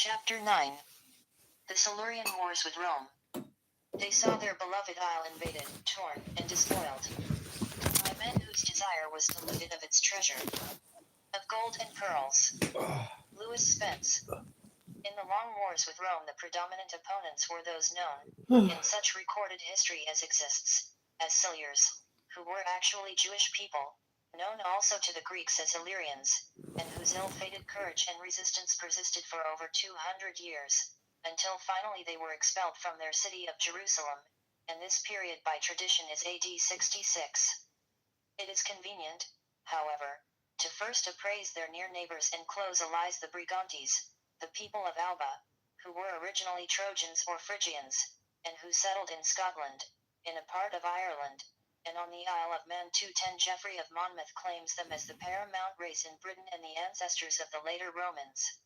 Chapter 9. The Silurian Wars with Rome. They saw their beloved isle invaded, torn, and despoiled by men whose desire was deluded of its treasure of gold and pearls. Lewis Spence. In the long wars with Rome, the predominant opponents were those known, in such recorded history as exists, as Silures, who were actually Jewish people, known also to the Greeks as Illyrians, and whose ill-fated courage and resistance persisted for over 200 years, until finally they were expelled from their city of Jerusalem, and this period by tradition is AD 66. It is convenient, however, to first appraise their near neighbors and close allies the Brigantes, the people of Alba, who were originally Trojans or Phrygians, and who settled in Scotland, in a part of Ireland, and on the Isle of Man. 210 Geoffrey of Monmouth claims them as the paramount race in Britain and the ancestors of the later Romans.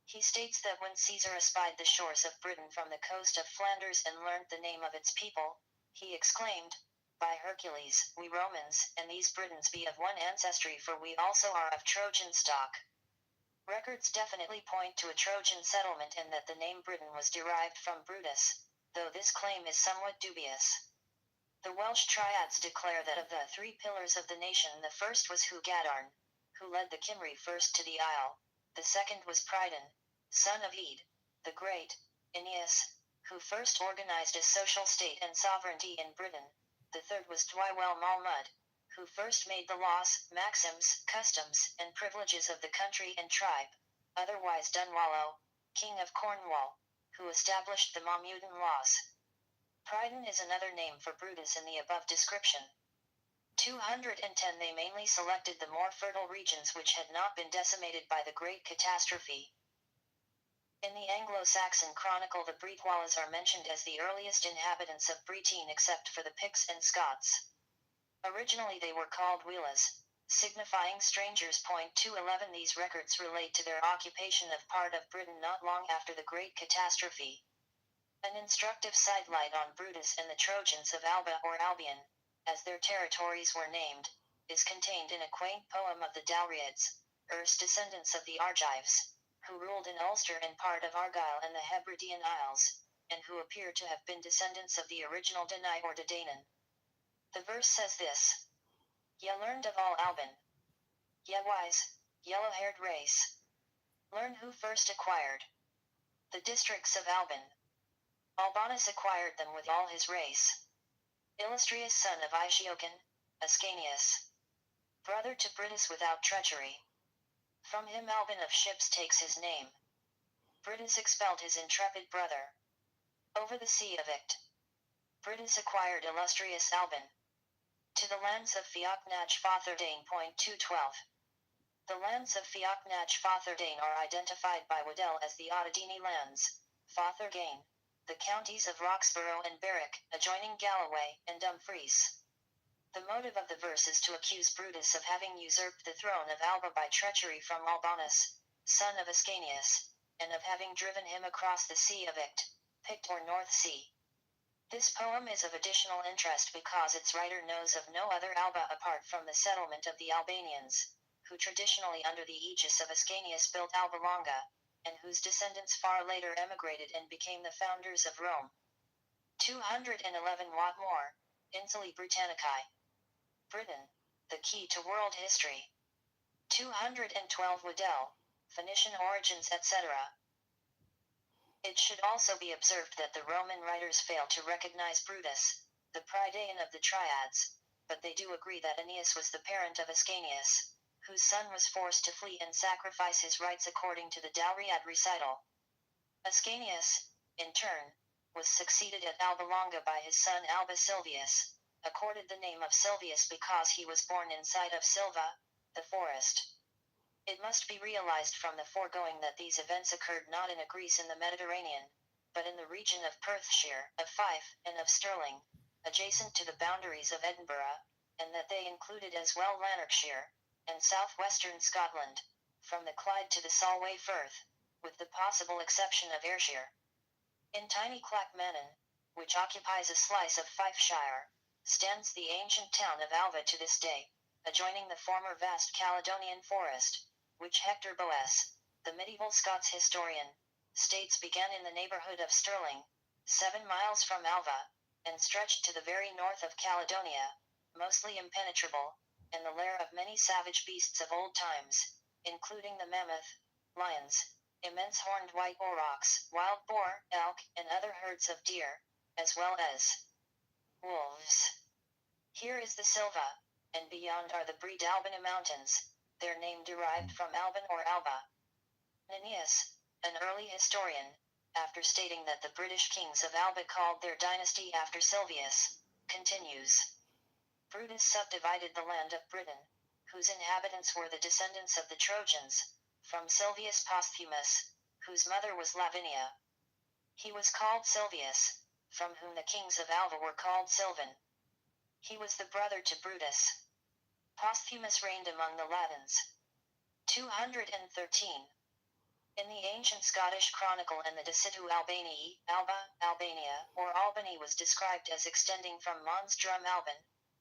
He states that when Caesar espied the shores of Britain from the coast of Flanders and learned the name of its people, he exclaimed, "By Hercules, we Romans and these Britons be of one ancestry, for we also are of Trojan stock." Records definitely point to a Trojan settlement and that the name Britain was derived from Brutus, though this claim is somewhat dubious. The Welsh triads declare that of the three pillars of the nation, the first was Hu Gadarn, who led the Cymry first to the isle; the second was Pridan, son of Ede the Great; Aeneas, who first organized a social state and sovereignty in Britain; the third was Dwywel Malmud, who first made the laws, maxims, customs, and privileges of the country and tribe, otherwise Dunwallo, king of Cornwall, who established the Mamudan laws. Pridan is another name for Brutus in the above description. 210 They mainly selected the more fertile regions which had not been decimated by the great catastrophe. In the Anglo-Saxon Chronicle, the Bretwallas are mentioned as the earliest inhabitants of Britain except for the Picts and Scots. Originally they were called Wheelas, signifying strangers. 211 These records relate to their occupation of part of Britain not long after the great catastrophe. An instructive sidelight on Brutus and the Trojans of Alba or Albion, as their territories were named, is contained in a quaint poem of the Dalriads, erst descendants of the Argives, who ruled in Ulster and part of Argyll and the Hebridean Isles, and who appear to have been descendants of the original Danai or Dadanan. The verse says this: "Ye learned of all Alban, ye wise, yellow-haired race. Learn who first acquired the districts of Alban. Albanus acquired them with all his race. Illustrious son of Aegiocon, Ascanius, brother to Brutus without treachery. From him Alban of ships takes his name. Brutus expelled his intrepid brother over the sea of Ict. Brutus acquired illustrious Alban to the lands of Fiocnach Fotherdane. 212. The lands of Fiocnach Fotherdane are identified by Waddell as the Ottadini lands, Fothergane, the counties of Roxborough and Berwick, adjoining Galloway, and Dumfries. The motive of the verse is to accuse Brutus of having usurped the throne of Alba by treachery from Albanus, son of Ascanius, and of having driven him across the Sea of Ict, Pict or North Sea. This poem is of additional interest because its writer knows of no other Alba apart from the settlement of the Albanians, who traditionally under the aegis of Ascanius built Alba Longa, and whose descendants far later emigrated and became the founders of Rome. 211 Watmore, Insulae Britannicae. Britain, the key to world history. 212 Waddell, Phoenician origins, etc. It should also be observed that the Roman writers fail to recognize Brutus, the Pridaean of the Triads, but they do agree that Aeneas was the parent of Ascanius, whose son was forced to flee and sacrifice his rights according to the Dalriad recital. Ascanius, in turn, was succeeded at Alba Longa by his son Alba Silvius, accorded the name of Silvius because he was born inside of Silva, the forest. It must be realized from the foregoing that these events occurred not in a Greece in the Mediterranean, but in the region of Perthshire, of Fife, and of Stirling, adjacent to the boundaries of Edinburgh, and that they included as well Lanarkshire, and southwestern Scotland, from the Clyde to the Solway Firth, with the possible exception of Ayrshire. In tiny Clackmannan, which occupies a slice of Fifeshire, stands the ancient town of Alva to this day, adjoining the former vast Caledonian forest, which Hector Boece, the medieval Scots historian, states began in the neighborhood of Stirling, 7 miles from Alva, and stretched to the very north of Caledonia, mostly impenetrable, and the lair of many savage beasts of old times, including the mammoth, lions, immense horned white aurochs, wild boar, elk, and other herds of deer, as well as wolves. Here is the Silva, and beyond are the Breedalbany Mountains, their name derived from Alban or Alba. Nennius, an early historian, after stating that the British kings of Alba called their dynasty after Silvius, continues. Brutus subdivided the land of Britain, whose inhabitants were the descendants of the Trojans, from Silvius Posthumus, whose mother was Lavinia. He was called Silvius, from whom the kings of Alba were called Silvan. He was the brother to Brutus. Posthumus reigned among the Latins. 213. In the ancient Scottish Chronicle and the De Situ Albanii, Alba, Albania, or Albany was described as extending from Mons Drum Alban,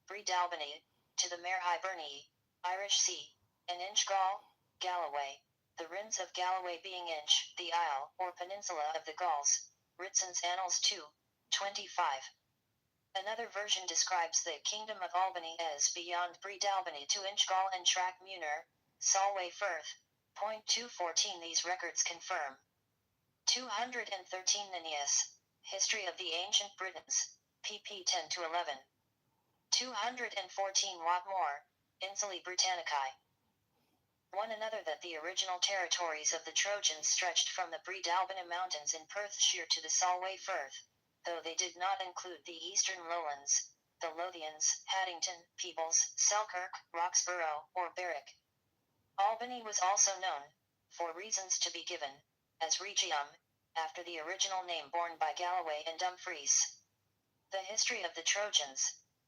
Breedalbany, to the Mare Hibernii, Irish Sea, and Inchgall, Galloway, the Rins of Galloway being Inch, the isle, or peninsula of the Gauls, Ritson's Annals 2, 25. Another version describes the Kingdom of Albany as beyond Breedalbany to Inchgall and Track Muir, Solway Firth. Point 214. These records confirm. 213 Nennius, History of the Ancient Britons, pp 10-11. 214 Watmore, Insulae Britannicae. One another that the original territories of the Trojans stretched from the Breedalbany Mountains in Perthshire to the Solway Firth, though they did not include the eastern lowlands, the Lothians, Haddington, Peebles, Selkirk, Roxburgh, or Berwick. Albany was also known, for reasons to be given, as Regium, after the original name borne by Galloway and Dumfries. The history of the Trojans,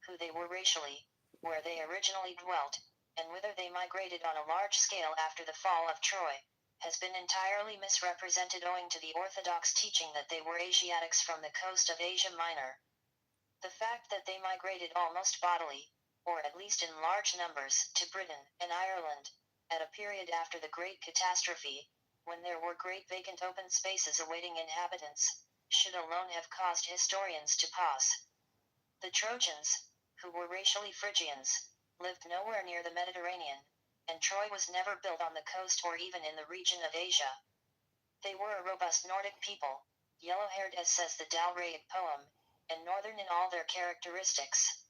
who they were racially, where they originally dwelt, and whither they migrated on a large scale after the fall of Troy, has been entirely misrepresented owing to the orthodox teaching that they were Asiatics from the coast of Asia Minor. The fact that they migrated almost bodily, or at least in large numbers, to Britain and Ireland, at a period after the Great Catastrophe, when there were great vacant open spaces awaiting inhabitants, should alone have caused historians to pause. The Trojans, who were racially Phrygians, lived nowhere near the Mediterranean, and Troy was never built on the coast or even in the region of Asia. They were a robust Nordic people, yellow-haired as says the Dalraic poem, and northern in all their characteristics.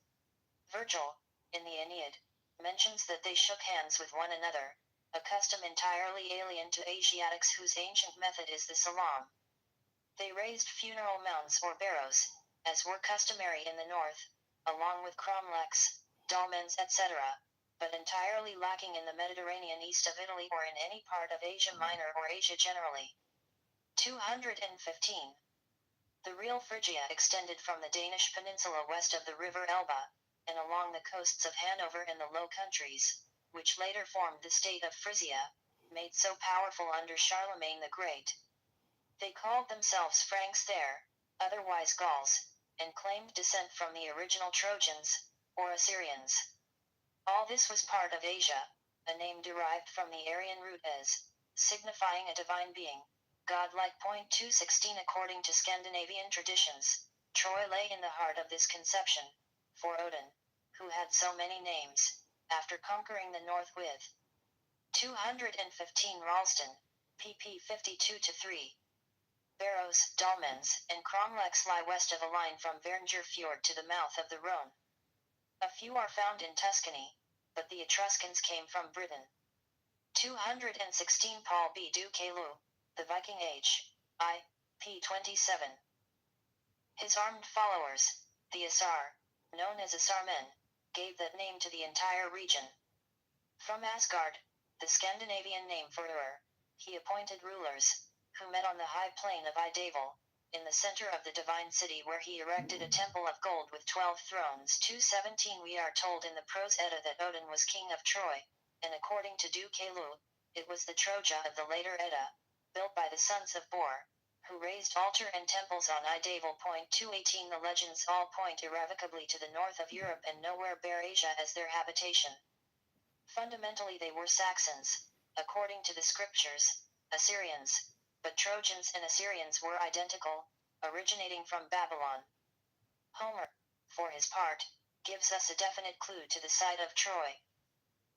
Virgil, in the Aeneid, mentions that they shook hands with one another, a custom entirely alien to Asiatics whose ancient method is the salam. They raised funeral mounds or barrows, as were customary in the north, along with cromlechs, dolmens, etc., but entirely lacking in the Mediterranean east of Italy or in any part of Asia Minor or Asia generally. 215. The real Phrygia extended from the Danish peninsula west of the river Elbe, and along the coasts of Hanover and the Low Countries, which later formed the state of Frisia, made so powerful under Charlemagne the Great. They called themselves Franks there, otherwise Gauls, and claimed descent from the original Trojans, or Assyrians. All this was part of Asia, a name derived from the Aryan root as, signifying a divine being, godlike. 216. According to Scandinavian traditions, Troy lay in the heart of this conception, for Odin, who had so many names, after conquering the north with 215 Ralston, pp 52-3. Barrows, dolmens, and cromlechs lie west of a line from Vernger Fjord to the mouth of the Rhone. A few are found in Tuscany, but the Etruscans came from Britain. 216 Paul B. du Caylus, The Viking Age, p. 27. His armed followers, the Asar, known as Asarmen, gave that name to the entire region. From Asgard, the Scandinavian name for Ur, he appointed rulers, who met on the high plain of Idavil, in the center of the divine city where he erected a temple of gold with 12 thrones. 217 We are told in the Prose Edda that Odin was king of Troy, and according to du Caylus, it was the Troja of the later Edda, built by the sons of Bor, who raised altar and temples on Idavil. 218 The legends all point irrevocably to the north of Europe and nowhere bear Asia as their habitation. Fundamentally they were Saxons, according to the scriptures, Assyrians, but Trojans and Assyrians were identical, originating from Babylon. Homer, for his part, gives us a definite clue to the site of Troy.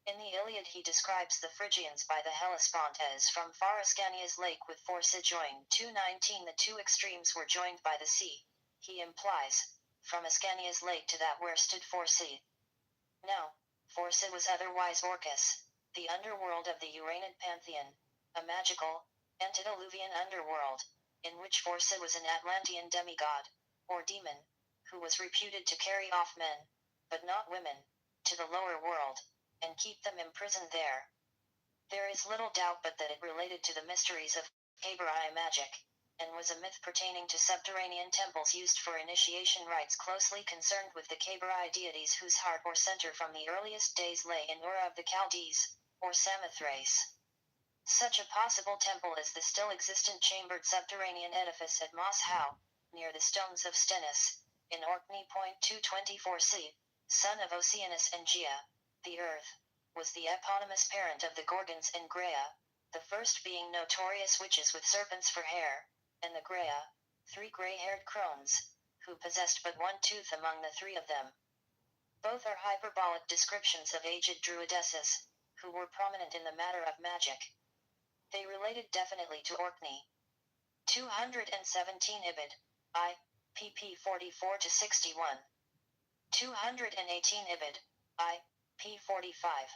In the Iliad he describes the Phrygians by the Hellespont as from far Ascania's lake with Phorcys joined. 2:19 The two extremes were joined by the sea, he implies, from Ascania's lake to that where stood Phorcys. Now, Phorcys was otherwise Orcus, the underworld of the Uranid pantheon, a magical, antediluvian underworld, in which Phorcys was an Atlantean demigod, or demon, who was reputed to carry off men, but not women, to the lower world, and keep them imprisoned there. There is little doubt but that it related to the mysteries of Cabiri magic, and was a myth pertaining to subterranean temples used for initiation rites closely concerned with the Cabiri deities whose heart or center from the earliest days lay in Ur of the Chaldees, or Samothrace. Such a possible temple is the still existent chambered subterranean edifice at Mos Hau, near the stones of Stennis, in Orkney. 224c, son of Oceanus and Gaea, the earth, was the eponymous parent of the Gorgons and Graea, the first being notorious witches with serpents for hair, and the Graea, 3 gray-haired crones, who possessed but one tooth among the 3 of them. Both are hyperbolic descriptions of aged druidesses, who were prominent in the matter of magic. They related definitely to Orkney. 217 Ibid, I, pp 44-61. 218 Ibid, I, p. 45.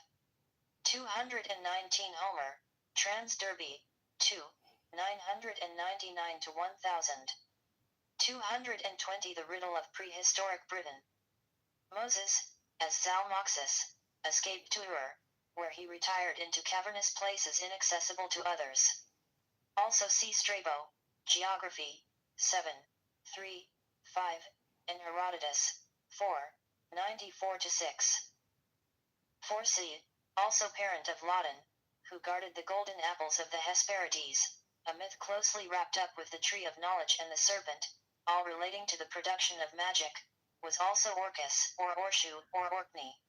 219 Homer, Trans Derby, 2, 999-1000. 220 The Riddle of Prehistoric Britain. Moses, as Zalmoxis, escaped to Ur, where he retired into cavernous places inaccessible to others. Also see Strabo, Geography, 7, 3, 5, and Herodotus, 4, 94-6. Phorcys, also parent of Latin, who guarded the golden apples of the Hesperides, a myth closely wrapped up with the tree of knowledge and the serpent, all relating to the production of magic, was also Orcus, or Orshu, or Orkney.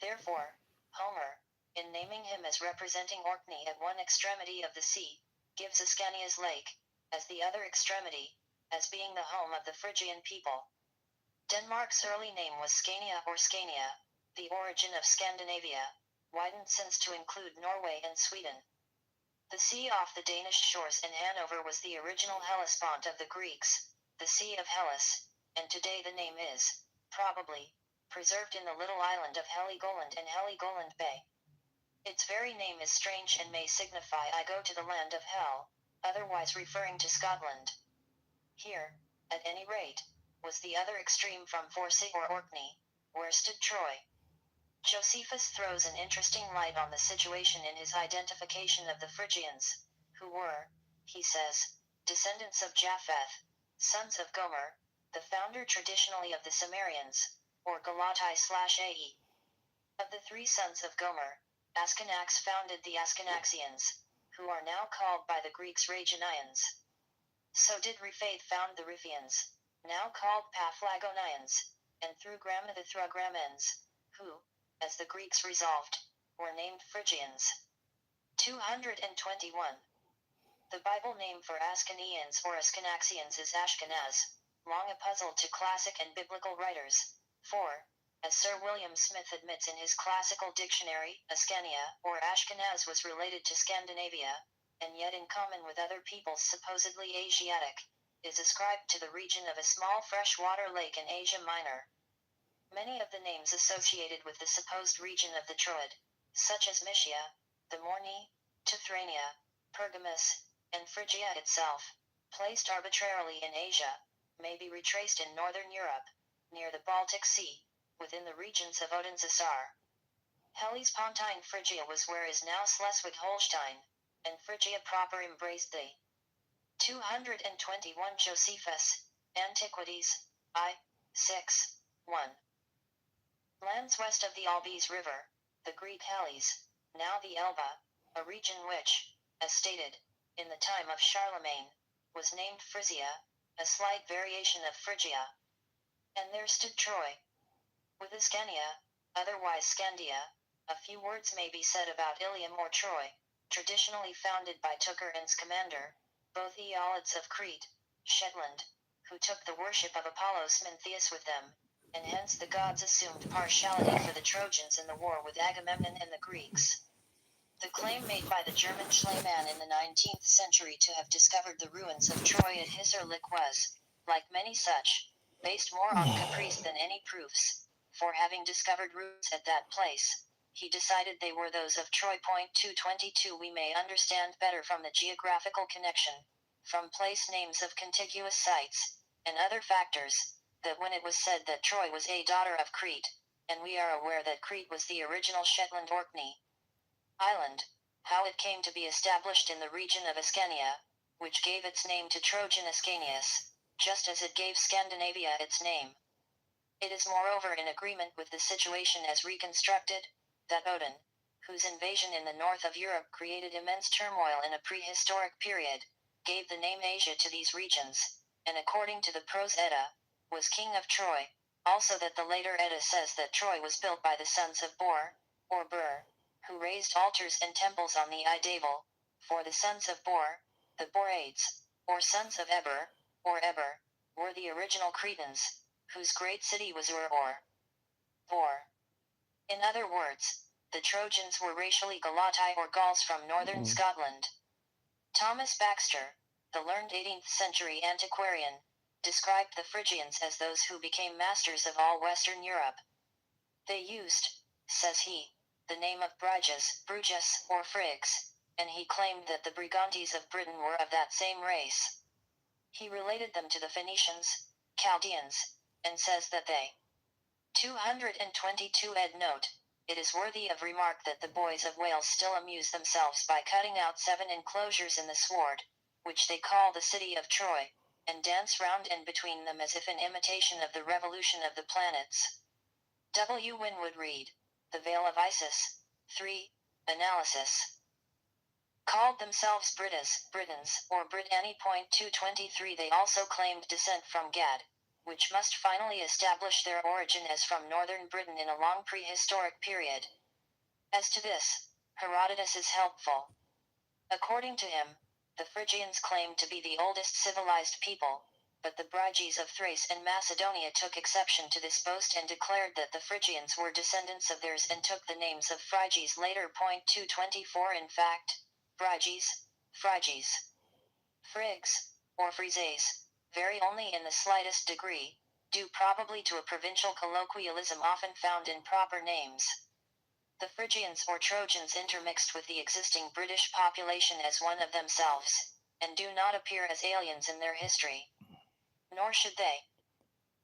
Therefore, Homer, in naming him as representing Orkney at one extremity of the sea, gives Ascania's lake, as the other extremity, as being the home of the Phrygian people. Denmark's early name was Scania or Scania, the origin of Scandinavia, widened since to include Norway and Sweden. The sea off the Danish shores and Hanover was the original Hellespont of the Greeks, the Sea of Hellas, and today the name is, probably, preserved in the little island of Heligoland and Heligoland Bay. Its very name is strange and may signify I go to the land of Hell, otherwise referring to Scotland. Here, at any rate, was the other extreme from Phorcys or Orkney, where stood Troy. Josephus throws an interesting light on the situation in his identification of the Phrygians, who were, he says, descendants of Japheth, sons of Gomer, the founder traditionally of the Cimmerians, or Galatai/Ae. Of the 3 sons of Gomer, Astyanax founded the Astyanaxians, who are now called by the Greeks Rhaginians. So did Riphaeth found the Riphians, now called Paphlagonians, and through Grama the Thrugramens, who, as the Greeks resolved, were named Phrygians. 221. The Bible name for Ascanians or Astyanaxians is Ashkenaz, long a puzzle to classic and biblical writers, for, as Sir William Smith admits in his classical dictionary, Ascania, or Ashkenaz was related to Scandinavia, and yet in common with other peoples supposedly Asiatic, is ascribed to the region of a small freshwater lake in Asia Minor. Many of the names associated with the supposed region of the Troad, such as Mysia, the Morni, Tithrania, Pergamus, and Phrygia itself, placed arbitrarily in Asia, may be retraced in northern Europe, near the Baltic Sea, within the regions of Odin's-Isar. Hellespontine Phrygia was where is now Schleswig-Holstein, and Phrygia proper embraced the 221 Josephus, Antiquities, I, 6, 1. Lands west of the Albis River, the Greek Hellas, now the Elbe, a region which, as stated, in the time of Charlemagne, was named Frisia, a slight variation of Phrygia. And there stood Troy. With Ascania, otherwise Scandia, a few words may be said about Ilium or Troy, traditionally founded by Teucer and Scamander, both Aeolids of Crete, Shetland, who took the worship of Apollo Smintheus with them, and hence the gods assumed partiality for the Trojans in the war with Agamemnon and the Greeks. The claim made by the German Schliemann in the 19th century to have discovered the ruins of Troy at Hisarlik was, like many such, based more on caprice than any proofs, for having discovered ruins at that place, he decided they were those of Troy. 222 We may understand better from the geographical connection, from place names of contiguous sites, and other factors, that when it was said that Troy was a daughter of Crete, and we are aware that Crete was the original Shetland Orkney island, how it came to be established in the region of Ascania, which gave its name to Trojan Ascanius, just as it gave Scandinavia its name. It is moreover in agreement with the situation as reconstructed, that Odin, whose invasion in the north of Europe created immense turmoil in a prehistoric period, gave the name Asia to these regions, and according to the Prose Edda, was king of Troy, also that the later Edda says that Troy was built by the sons of Bor, or Bur, who raised altars and temples on the Idaval, for the sons of Bor, the Boraids, or sons of Eber, or Eber, were the original Cretans, whose great city was Ur or Bor. In other words, the Trojans were racially Galati or Gauls from northern Scotland. Thomas Baxter, the learned 18th century antiquarian, described the Phrygians as those who became masters of all Western Europe. They used, says he, the name of Bruges, or Phrygs, and he claimed that the Brigantes of Britain were of that same race. He related them to the Phoenicians, Chaldeans, and says that they 222 Ed note, it is worthy of remark that the boys of Wales still amuse themselves by cutting out 7 enclosures in the sward, which they call the city of Troy, and dance round and between them as if in imitation of the revolution of the planets. W. Winwood Reade, The Veil of Isis, 3, Analysis. Called themselves Britons, or Britanni. 223 They also claimed descent from Gad, which must finally establish their origin as from northern Britain in a long prehistoric period. As to this, Herodotus is helpful. According to him, the Phrygians claimed to be the oldest civilized people, but the Bryges of Thrace and Macedonia took exception to this boast and declared that the Phrygians were descendants of theirs and took the names of Phryges later. 224 In fact, Bryges, Phryges, Phrygs, or Phryzes, vary only in the slightest degree, due probably to a provincial colloquialism often found in proper names. The Phrygians or Trojans intermixed with the existing British population as one of themselves, and do not appear as aliens in their history. Nor should they.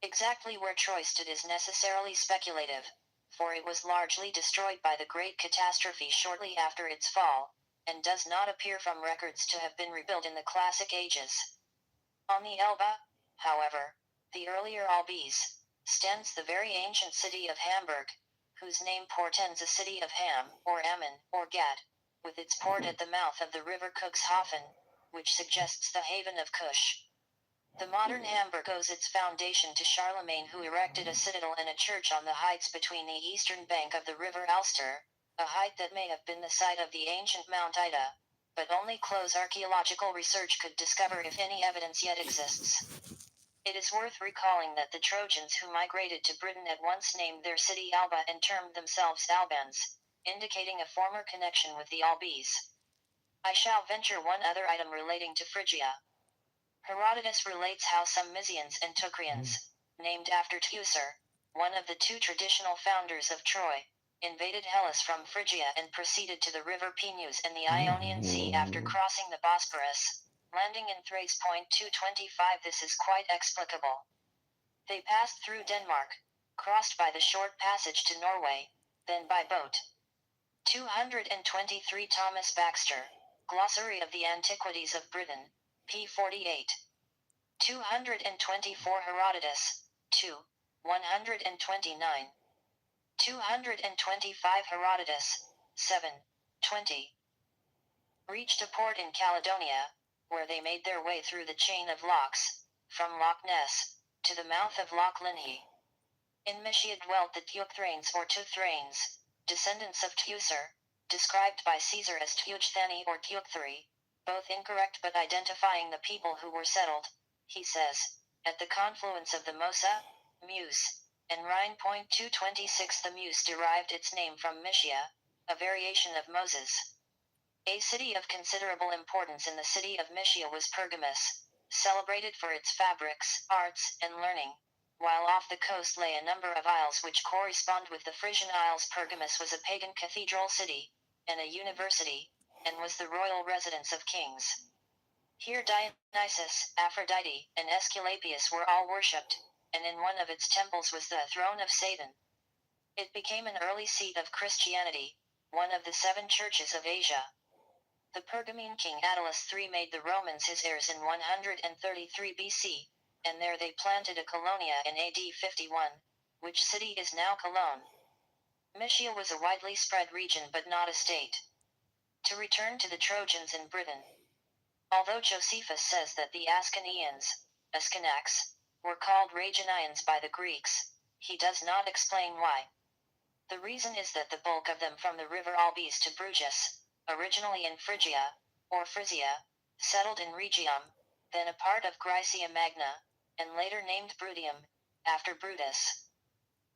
Exactly where Troy stood is necessarily speculative, for it was largely destroyed by the great catastrophe shortly after its fall, and does not appear from records to have been rebuilt in the classic ages. On the Elbe, however, the earlier Albes, stands the very ancient city of Hamburg, whose name portends a city of Ham, or Ammon, or Gad, with its port at the mouth of the river Cuxhaven, which suggests the haven of Cush. The modern Hamburg owes its foundation to Charlemagne, who erected a citadel and a church on the heights between the eastern bank of the river Alster, a height that may have been the site of the ancient Mount Ida, but only close archaeological research could discover if any evidence yet exists. It is worth recalling that the Trojans who migrated to Britain at once named their city Alba and termed themselves Albans, indicating a former connection with the Albes. I shall venture one other item relating to Phrygia. Herodotus relates how some Mysians and Teucrians, named after Teucer, one of the 2 traditional founders of Troy, invaded Hellas from Phrygia and proceeded to the river Pinus and the Ionian Sea after crossing the Bosporus, landing in Thrace. 225 This is quite explicable. They passed through Denmark, crossed by the short passage to Norway, then by boat. 223 Thomas Baxter, Glossary of the Antiquities of Britain, p. 48. 224 Herodotus, 2. 129. 225 Herodotus, 7. 20. Reached a port in Caledonia, where they made their way through the chain of lochs, from Loch Ness, to the mouth of Loch Linhi. In Mysia dwelt the Teucthranes or Teuthranes, descendants of Teucer, described by Caesar as Teuchthani or Teuchthri, both incorrect but identifying the people who were settled, he says. At the confluence of the Mosa, Meuse, and Rhine. 226, the Meuse derived its name from Mysia, a variation of Moses. A city of considerable importance in the city of Mysia was Pergamus, celebrated for its fabrics, arts, and learning. While off the coast lay a number of isles which correspond with the Frisian Isles. Pergamus was a pagan cathedral city, and a university, and was the royal residence of kings. Here Dionysus, Aphrodite, and Aesculapius were all worshipped, and in one of its temples was the throne of Satan. It became an early seat of Christianity, one of the 7 churches of Asia. The Pergamene king Attalus III made the Romans his heirs in 133 BC, and there they planted a colonia in AD 51, which city is now Cologne. Mysia was a widely spread region but not a state. To return to the Trojans in Britain. Although Josephus says that the Ascanians, Ascanax, were called Ragonians by the Greeks, he does not explain why. The reason is that the bulk of them from the river Albis to Bruges, originally in Phrygia, or Frisia, settled in Rhegium, then a part of Grycia Magna, and later named Brutium, after Brutus.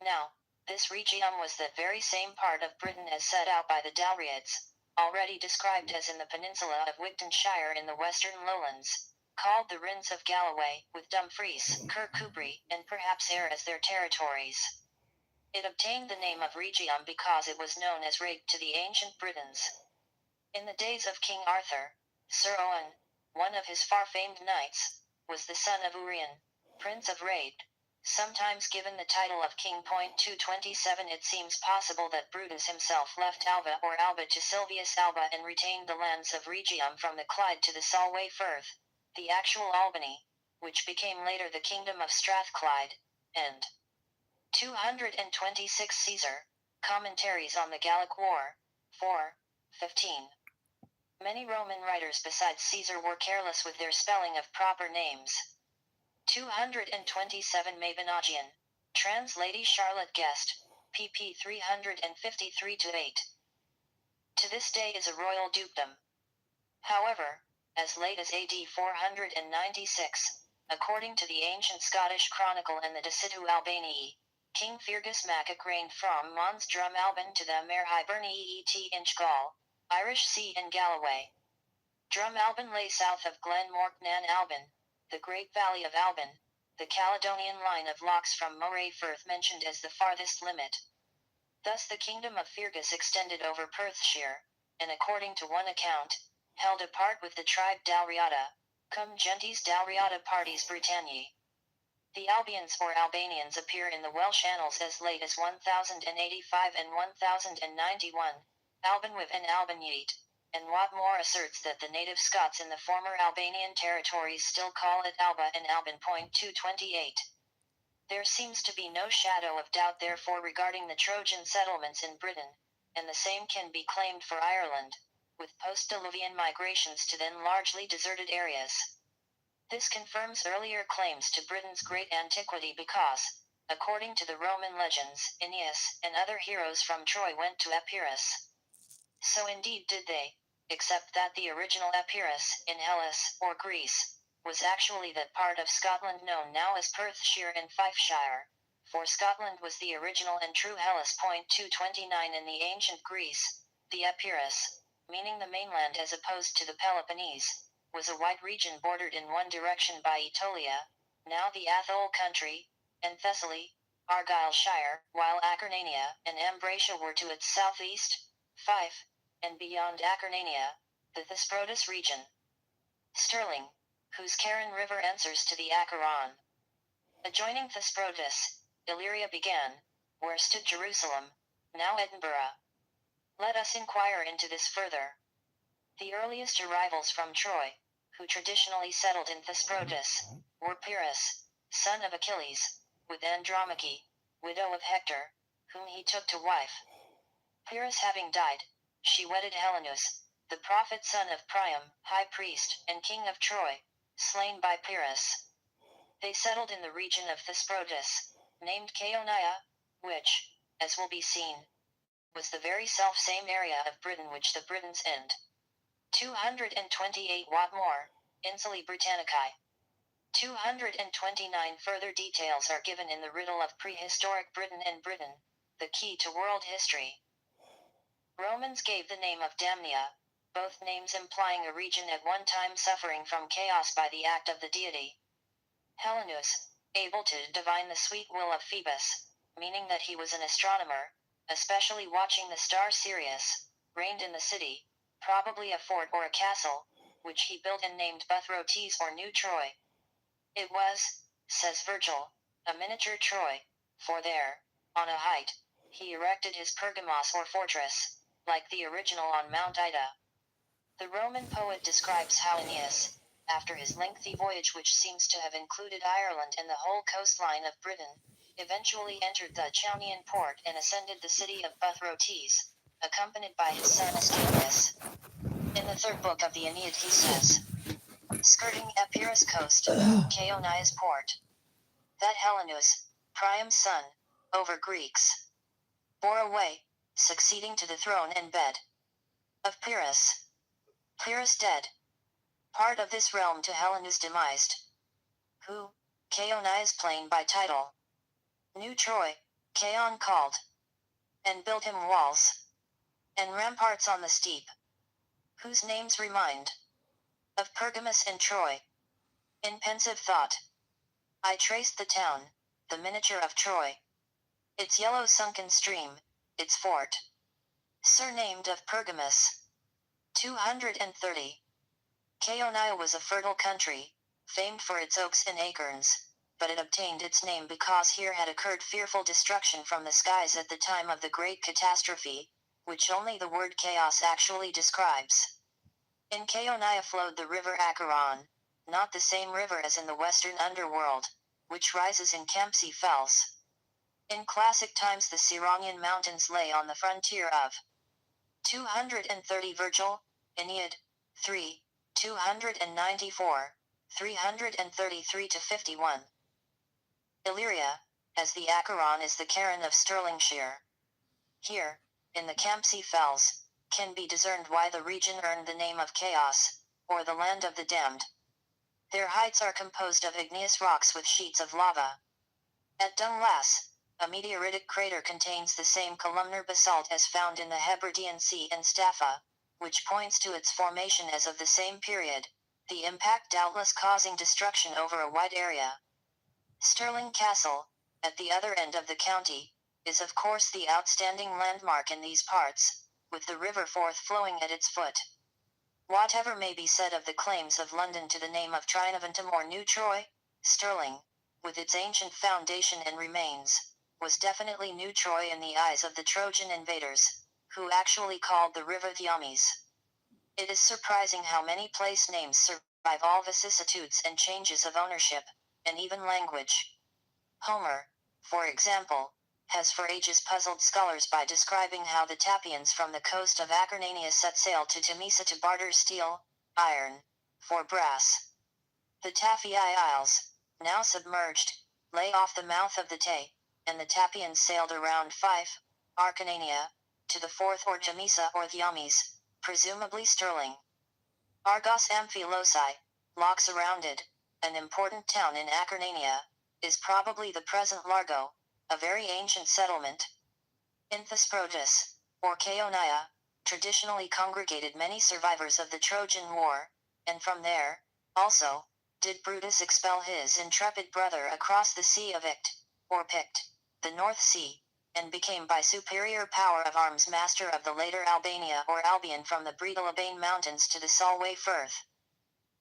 Now, this Rhegium was that very same part of Britain as set out by the Dalriads, already described as in the peninsula of Wigtonshire in the western lowlands, called the Rins of Galloway, with Dumfries, Kirkcudbright, and perhaps Ayr as their territories. It obtained the name of Rhegium because it was known as Rheg to the ancient Britons. In the days of King Arthur, Sir Owen, one of his far-famed knights, was the son of Urien, Prince of Rheg, sometimes given the title of King. 227 It seems possible that Brutus himself left Alba or Alba to Silvius Alba and retained the lands of Rhegium from the Clyde to the Solway Firth, the actual Albany, which became later the Kingdom of Strathclyde, and 226 Caesar, Commentaries on the Gallic War, 4:15. Many Roman writers besides Caesar were careless with their spelling of proper names. 227 Mabinogion, trans Lady Charlotte Guest, pp. 353-8. To this day is a royal dukedom. However, as late as AD 496, according to the ancient Scottish Chronicle and the De Situ Albanii, King Fergus Mac reigned from Mons Drum Alban to the Mer Hiberni et Inchgall, Irish Sea and Galloway. Drum Alban lay south of Glen Mork nan Alban, the Great Valley of Alban, the Caledonian line of lochs from Moray Firth mentioned as the farthest limit. Thus the kingdom of Fergus extended over Perthshire, and according to one account, held apart with the tribe Dalriada, cum gentes Dalriada parties Britanniae. The Albians or Albanians appear in the Welsh annals as late as 1085 and 1091, Albanwiv and Albaniate, and Watmore asserts that the native Scots in the former Albanian territories still call it Alba and Alban. 228. There seems to be no shadow of doubt therefore regarding the Trojan settlements in Britain, and the same can be claimed for Ireland, with post-Diluvian migrations to then largely deserted areas. This confirms earlier claims to Britain's great antiquity because, according to the Roman legends, Aeneas and other heroes from Troy went to Epirus. So indeed did they, except that the original Epirus, in Hellas, or Greece, was actually that part of Scotland known now as Perthshire and Fifeshire, for Scotland was the original and true Hellas. 229 In the ancient Greece, the Epirus, meaning the mainland as opposed to the Peloponnese, was a wide region bordered in one direction by Aetolia, now the Athole country, and Thessaly, Argyllshire, while Acarnania and Ambracia were to its southeast, Fife, and beyond Acarnania, the Thesprotis region. Stirling, whose Carron River answers to the Acheron. Adjoining Thesprotis, Illyria began, where stood Jerusalem, now Edinburgh. Let us inquire into this further. The earliest arrivals from Troy, who traditionally settled in Thesprotis, were Pyrrhus, son of Achilles, with Andromache, widow of Hector, whom he took to wife. Pyrrhus having died, she wedded Helenus, the prophet son of Priam, high priest, and king of Troy, slain by Pyrrhus. They settled in the region of Thesprotis, named Chaonia, which, as will be seen, was the very self-same area of Britain which the Britons 228 Watt more, Insulae Britannicae. 229 further details are given in the riddle of prehistoric Britain and Britain, the key to world history. Romans gave the name of Damnia, both names implying a region at one time suffering from chaos by the act of the deity. Helenus, able to divine the sweet will of Phoebus, meaning that he was an astronomer, especially watching the star Sirius, reigned in the city, probably a fort or a castle, which he built and named Buthrotes or New Troy. It was, says Virgil, a miniature Troy, for there, on a height, he erected his pergamos or fortress, like the original on Mount Ida. The Roman poet describes how Aeneas, after his lengthy voyage which seems to have included Ireland and the whole coastline of Britain, eventually entered the Chaonian port and ascended the city of Buthrotes, accompanied by his son Ascanius. In the third book of the Aeneid he says, skirting Epirus coast, Chaonia's port, that Helenus, Priam's son, over Greeks, bore away, succeeding to the throne and bed of Pyrrhus. Pyrrhus dead, part of this realm to Helenus demised, who, Chaonia's plain by title, New Troy, Chaon called, and built him walls, and ramparts on the steep, whose names remind of Pergamus and Troy. In pensive thought, I traced the town, the miniature of Troy, its yellow sunken stream, its fort, surnamed of Pergamus. 230. Chaonia was a fertile country, famed for its oaks and acorns, but it obtained its name because here had occurred fearful destruction from the skies at the time of the great catastrophe, which only the word chaos actually describes. In Chaonia flowed the river Acheron, not the same river as in the western underworld, which rises in Campsie Fells. In classic times the Cirongian mountains lay on the frontier of 230 Virgil, Aeneid, 3, 294, 333-51. Illyria, as the Acheron is the Carron of Stirlingshire. Here, in the Campsie Fells, can be discerned why the region earned the name of Chaos, or the Land of the Damned. Their heights are composed of igneous rocks with sheets of lava. At Dunglass, a meteoritic crater contains the same columnar basalt as found in the Hebridean Sea and Staffa, which points to its formation as of the same period, the impact doubtless causing destruction over a wide area. Stirling Castle, at the other end of the county, is of course the outstanding landmark in these parts, with the river Forth flowing at its foot. Whatever may be said of the claims of London to the name of Trinoventum or New Troy, Stirling, with its ancient foundation and remains, was definitely New Troy in the eyes of the Trojan invaders, who actually called the river Thyamis. It is surprising how many place names survive all vicissitudes and changes of ownership, and even language. Homer, for example, has for ages puzzled scholars by describing how the Tapians from the coast of Acarnania set sail to Temesa to barter steel, iron, for brass. The Taphii Isles, now submerged, lay off the mouth of the Tay, and the Tapians sailed around Fife, Acarnania, to the Forth or Temesa or Thyamis, presumably Stirling. Argos Amphiloci, Lochs around it, an important town in Acarnania, is probably the present Largo, a very ancient settlement. In Thesprotis, or Chaonia, traditionally congregated many survivors of the Trojan War, and from there, also, did Brutus expel his intrepid brother across the Sea of Ict, or Pict, the North Sea, and became by superior power of arms master of the later Albania or Albion from the Breidabane Mountains to the Solway Firth.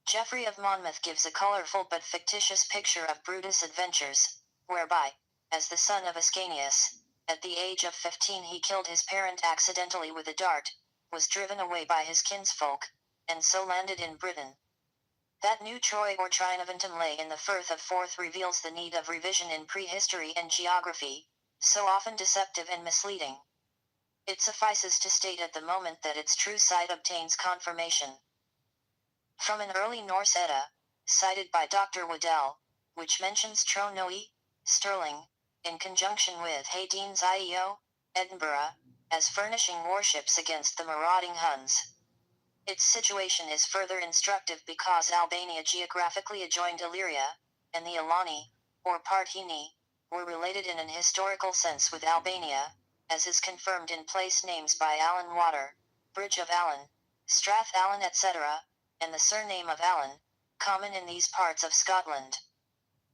Geoffrey of Monmouth gives a colorful but fictitious picture of Brutus' adventures, whereby, as the son of Ascanius, at the age of 15 he killed his parent accidentally with a dart, was driven away by his kinsfolk, and so landed in Britain. That New Troy or Trinoventum lay in the Firth of Forth reveals the need of revision in prehistory and geography, so often deceptive and misleading. It suffices to state at the moment that its true site obtains confirmation from an early Norse Edda, cited by Dr. Waddell, which mentions Tronoi, Stirling, in conjunction with Haydene's Ieo, Edinburgh, as furnishing warships against the marauding Huns. Its situation is further instructive because Albania geographically adjoined Illyria, and the Alani, or Partheni, were related in an historical sense with Albania, as is confirmed in place names by Allan Water, Bridge of Allan, Strath Allan etc., and the surname of Allan, common in these parts of Scotland.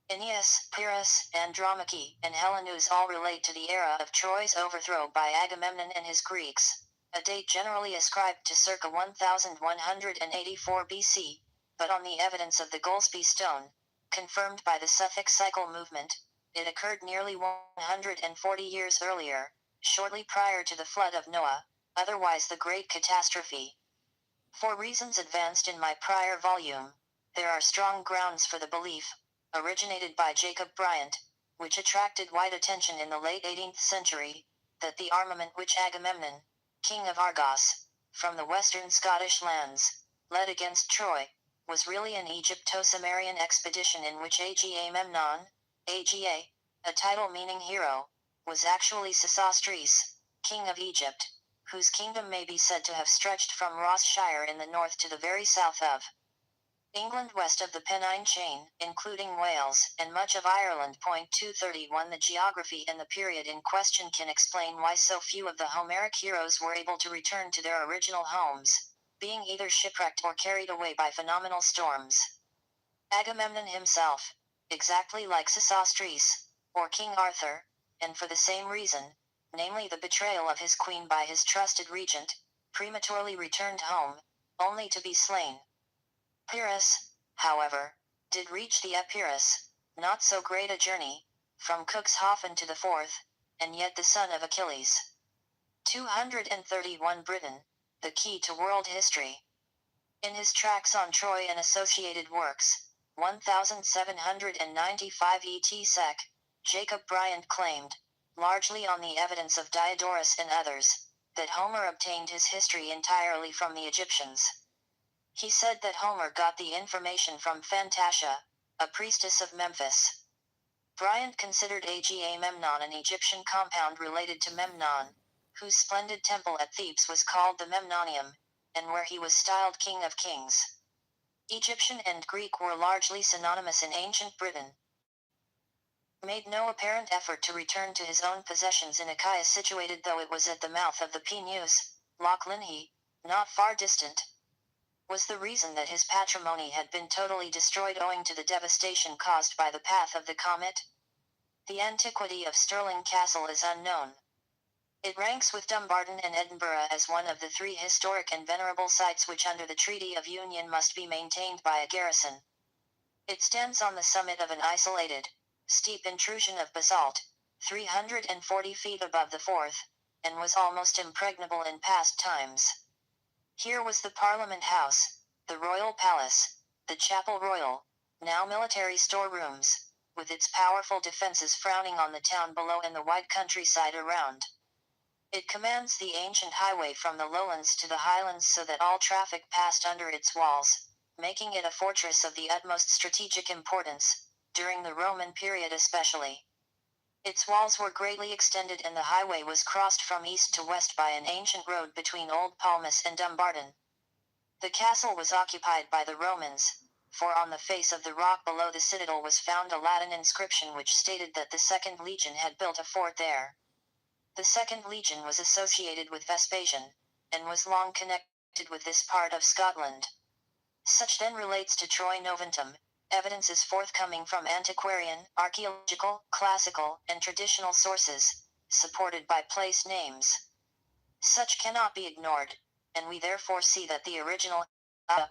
Aeneas, Pyrrhus, Andromache, and Helenus all relate to the era of Troy's overthrow by Agamemnon and his Greeks, a date generally ascribed to circa 1184 BC, but on the evidence of the Golspie stone, confirmed by the Suffolk cycle movement, it occurred nearly 140 years earlier, shortly prior to the flood of Noah, otherwise the Great Catastrophe. For reasons advanced in my prior volume, there are strong grounds for the belief, originated by Jacob Bryant, which attracted wide attention in the late 18th century, that the armament which Agamemnon, king of Argos, from the western Scottish lands, led against Troy, was really an Egypto-Sumerian expedition in which Agamemnon, Aga, a title meaning hero, was actually Sesostris, king of Egypt, whose kingdom may be said to have stretched from Ross Shire in the north to the very south of England west of the Pennine chain, including Wales and much of Ireland. 231 The geography in the period in question can explain why so few of the Homeric heroes were able to return to their original homes, being either shipwrecked or carried away by phenomenal storms. Agamemnon himself, exactly like Sesostris, or King Arthur, and for the same reason, namely the betrayal of his queen by his trusted regent, prematurely returned home, only to be slain. Pyrrhus, however, did reach the Epirus, not so great a journey, from Cuxhaven to the Forth, and yet the son of Achilles. 231 Britain, the key to world history. In his tracts on Troy and associated works, 1795 et seq., Jacob Bryant claimed, largely on the evidence of Diodorus and others, that Homer obtained his history entirely from the Egyptians. He said that Homer got the information from Phantasia, a priestess of Memphis. Bryant considered Agamemnon an Egyptian compound related to Memnon, whose splendid temple at Thebes was called the Memnonium, and where he was styled King of Kings. Egyptian and Greek were largely synonymous in ancient Britain. Made no apparent effort to return to his own possessions in Achaia, situated though it was at the mouth of the Peneus, Loch Linhi, not far distant, was the reason that his patrimony had been totally destroyed owing to the devastation caused by the path of the comet? The antiquity of Stirling Castle is unknown. It ranks with Dumbarton and Edinburgh as one of the three historic and venerable sites which under the Treaty of Union must be maintained by a garrison. It stands on the summit of an isolated, steep intrusion of basalt, 340 feet above the Forth, and was almost impregnable in past times. Here was the Parliament House, the Royal Palace, the Chapel Royal, now military storerooms, with its powerful defenses frowning on the town below and the wide countryside around. It commands the ancient highway from the lowlands to the highlands so that all traffic passed under its walls, making it a fortress of the utmost strategic importance, during the Roman period especially. Its walls were greatly extended and the highway was crossed from east to west by an ancient road between Old Palmas and Dumbarton. The castle was occupied by the Romans, for on the face of the rock below the citadel was found a Latin inscription which stated that the 2nd Legion had built a fort there. The 2nd Legion was associated with Vespasian, and was long connected with this part of Scotland. Such then relates to Troy Noventum. Evidence is forthcoming from antiquarian, archaeological, classical, and traditional sources, supported by place names. Such cannot be ignored, and we therefore see that the original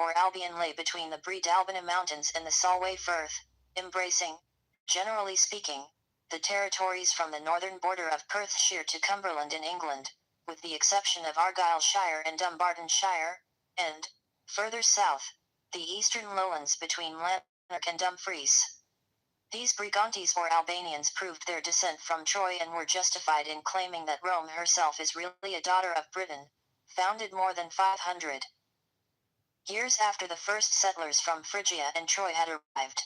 or Albion lay between the Brede Albana Mountains and the Solway Firth, embracing, generally speaking, the territories from the northern border of Perthshire to Cumberland in England, with the exception of Argyllshire and Dumbartonshire, and, further south, the eastern lowlands between Lanark and Dumfries. These Brigantes or Albanians proved their descent from Troy and were justified in claiming that Rome herself is really a daughter of Britain, founded more than 500 years after the first settlers from Phrygia and Troy had arrived.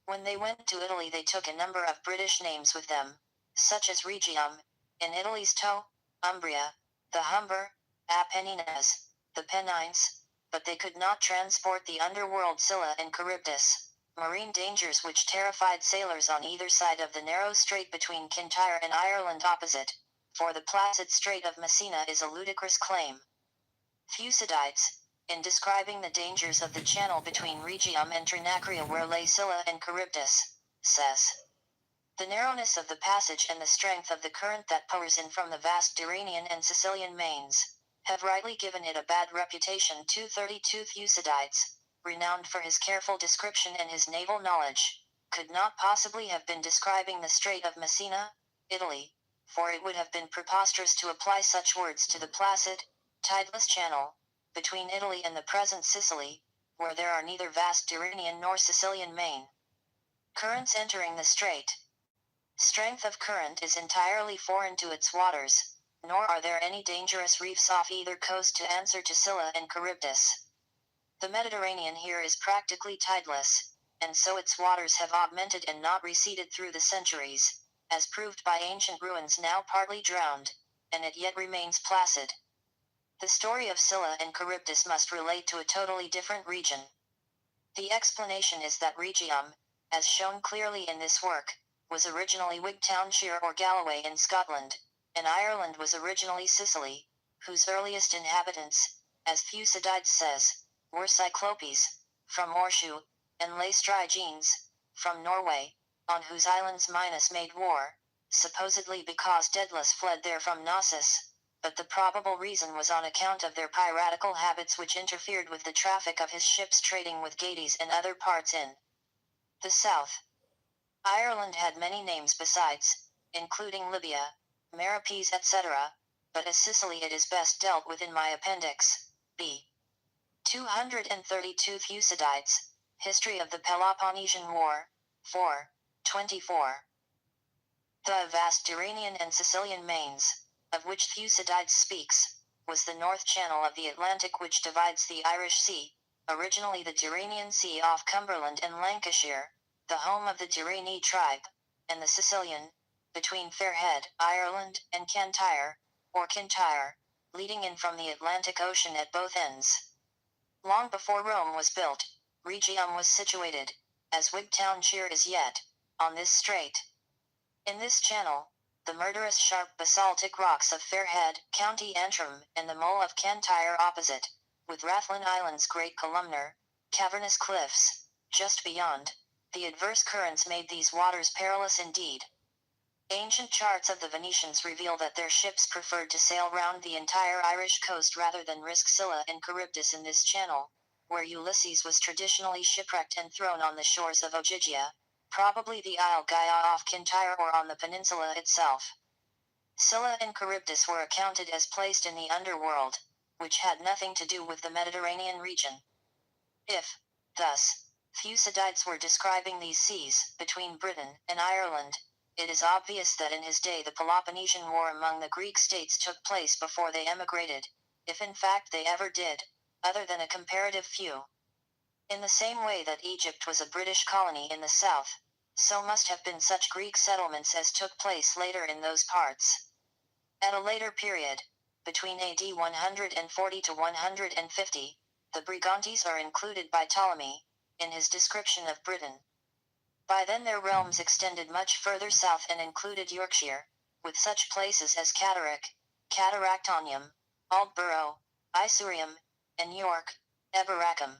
When they went to Italy they took a number of British names with them, such as Regium, in Italy's Toe, Umbria, the Humber, Apennines, the Pennines, but they could not transport the underworld Scylla and Charybdis, marine dangers which terrified sailors on either side of the narrow strait between Kintyre and Ireland opposite, for the placid Strait of Messina is a ludicrous claim. Thucydides, in describing the dangers of the channel between Rhegium and Trinacria where lay Scylla and Charybdis, says, "The narrowness of the passage and the strength of the current that pours in from the vast Durranian and Sicilian mains, have rightly given it a bad reputation." 232 Thucydides, renowned for his careful description and his naval knowledge, could not possibly have been describing the Strait of Messina, Italy, for it would have been preposterous to apply such words to the placid, tideless channel, between Italy and the present Sicily, where there are neither vast Durranian nor Sicilian main currents entering the strait. Strength of current is entirely foreign to its waters, nor are there any dangerous reefs off either coast to answer to Scylla and Charybdis. The Mediterranean here is practically tideless, and so its waters have augmented and not receded through the centuries, as proved by ancient ruins now partly drowned, and it yet remains placid. The story of Scylla and Charybdis must relate to a totally different region. The explanation is that Rhegium, as shown clearly in this work, was originally Wigtownshire or Galloway in Scotland, and Ireland was originally Sicily, whose earliest inhabitants, as Thucydides says, were Cyclopes, from Orshu, and Laestrygnes, from Norway, on whose islands Minos made war, supposedly because Daedalus fled there from Knossos, but the probable reason was on account of their piratical habits which interfered with the traffic of his ships trading with Gades and other parts in the south. Ireland had many names besides, including Libya, Meropes, etc., but as Sicily it is best dealt with in my appendix, b. 232 Thucydides, History of the Peloponnesian War, 4, 24. The vast Durranian and Sicilian mains, of which Thucydides speaks, was the north channel of the Atlantic which divides the Irish Sea, originally the Durranian Sea off Cumberland and Lancashire, the home of the Durrani tribe, and the Sicilian, between Fairhead, Ireland, and Kintyre, or Kintyre, leading in from the Atlantic Ocean at both ends. Long before Rome was built, Rhegium was situated, as Wigtownshire is yet, on this strait. In this channel, the murderous sharp basaltic rocks of Fairhead, County Antrim, and the mole of Kintyre opposite, with Rathlin Island's great columnar, cavernous cliffs, just beyond, the adverse currents made these waters perilous indeed. Ancient charts of the Venetians reveal that their ships preferred to sail round the entire Irish coast rather than risk Scylla and Charybdis in this channel, where Ulysses was traditionally shipwrecked and thrown on the shores of Ogygia, probably the Isle Gaia off Kintyre or on the peninsula itself. Scylla and Charybdis were accounted as placed in the underworld, which had nothing to do with the Mediterranean region. If, thus, Thucydides were describing these seas, between Britain and Ireland, it is obvious that in his day the Peloponnesian War among the Greek states took place before they emigrated, if in fact they ever did, other than a comparative few. In the same way that Egypt was a British colony in the south, so must have been such Greek settlements as took place later in those parts. At a later period, between AD 140 to 150, the Brigantes are included by Ptolemy, in his description of Britain. By then their realms extended much further south and included Yorkshire, with such places as Catterick, Cataractonium, Aldborough, Isurium, and York, Eboracum.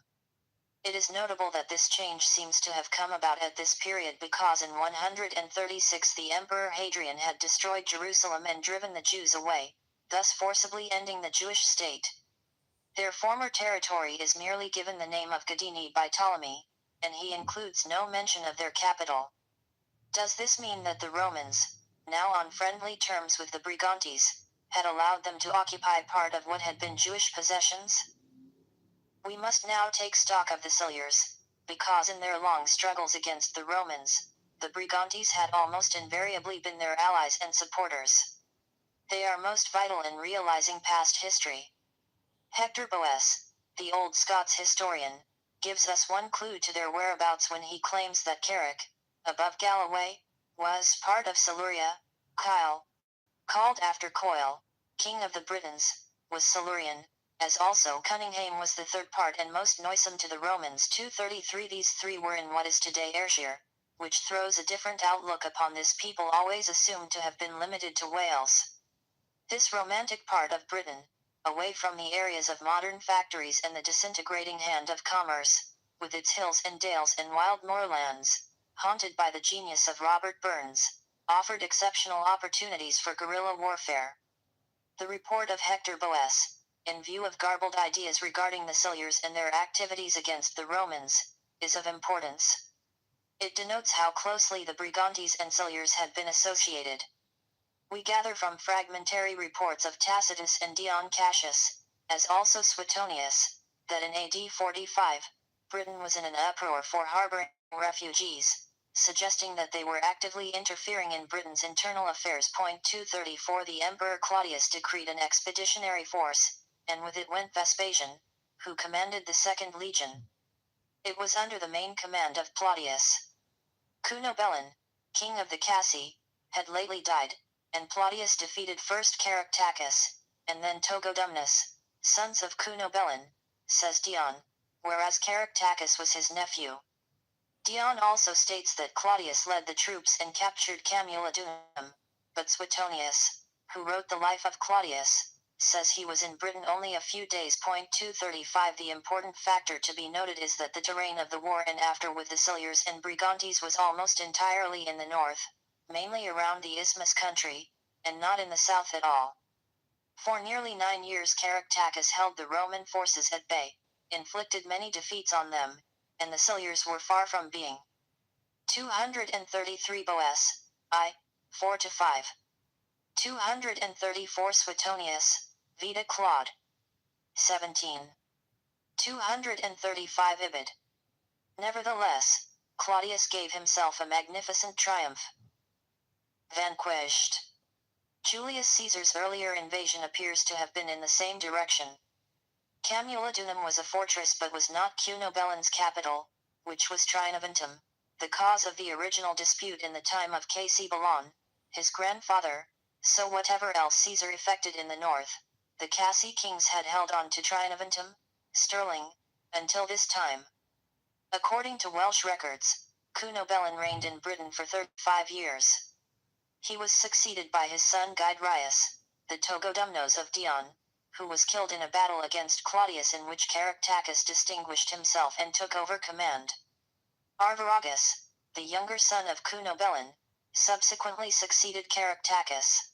It is notable that this change seems to have come about at this period because in 136 the Emperor Hadrian had destroyed Jerusalem and driven the Jews away, thus forcibly ending the Jewish state. Their former territory is merely given the name of Gadini by Ptolemy, and he includes no mention of their capital. Does this mean that the Romans, now on friendly terms with the Brigantes, had allowed them to occupy part of what had been Jewish possessions? We must now take stock of the Silures, because in their long struggles against the Romans, the Brigantes had almost invariably been their allies and supporters. They are most vital in realizing past history. Hector Boece, the old Scots historian, gives us one clue to their whereabouts when he claims that Carrick, above Galloway, was part of Siluria. Kyle, called after Coil, king of the Britons, was Silurian, as also Cunningham was the third part and most noisome to the Romans. 233. These three were in what is today Ayrshire, which throws a different outlook upon this people always assumed to have been limited to Wales. This romantic part of Britain, away from the areas of modern factories and the disintegrating hand of commerce, with its hills and dales and wild moorlands, haunted by the genius of Robert Burns, offered exceptional opportunities for guerrilla warfare. The report of Hector Boece, in view of garbled ideas regarding the Silures and their activities against the Romans, is of importance. It denotes how closely the Brigantes and Silures had been associated. We gather from fragmentary reports of Tacitus and Dion Cassius, as also Suetonius, that in AD 45, Britain was in an uproar for harboring refugees, suggesting that they were actively interfering in Britain's internal affairs. 234. The Emperor Claudius decreed an expeditionary force, and with it went Vespasian, who commanded the 2nd Legion. It was under the main command of Plautius. Cunobelin, king of the Cassi, had lately died, and Plautius defeated first Caractacus, and then Togodumnus, sons of Cunobelin, says Dion, whereas Caractacus was his nephew. Dion also states that Claudius led the troops and captured Camulodunum, but Suetonius, who wrote the life of Claudius, says he was in Britain only a few days. 235. The important factor to be noted is that the terrain of the war and after with the Silures and Brigantes was almost entirely in the north, mainly around the Isthmus country, and not in the south at all. For nearly 9 years Caractacus held the Roman forces at bay, inflicted many defeats on them, and the Silures were far from being. 233 Boece, I, 4-5. 234 Suetonius, Vita Claude. 17. 235 Ibid. Nevertheless, Claudius gave himself a magnificent triumph. Vanquished. Julius Caesar's earlier invasion appears to have been in the same direction. Camulodunum was a fortress but was not Cunobelin's capital, which was Trinoventum, the cause of the original dispute in the time of Cassibelan, his grandfather. So whatever else Caesar effected in the north, the Cassi kings had held on to Trinoventum, Stirling, until this time. According to Welsh records, Cunobelin reigned in Britain for 35 years. He was succeeded by his son Guiderius, the Togodumnos of Dion, who was killed in a battle against Claudius in which Caractacus distinguished himself and took over command. Arviragus, the younger son of Cunobelin, subsequently succeeded Caractacus.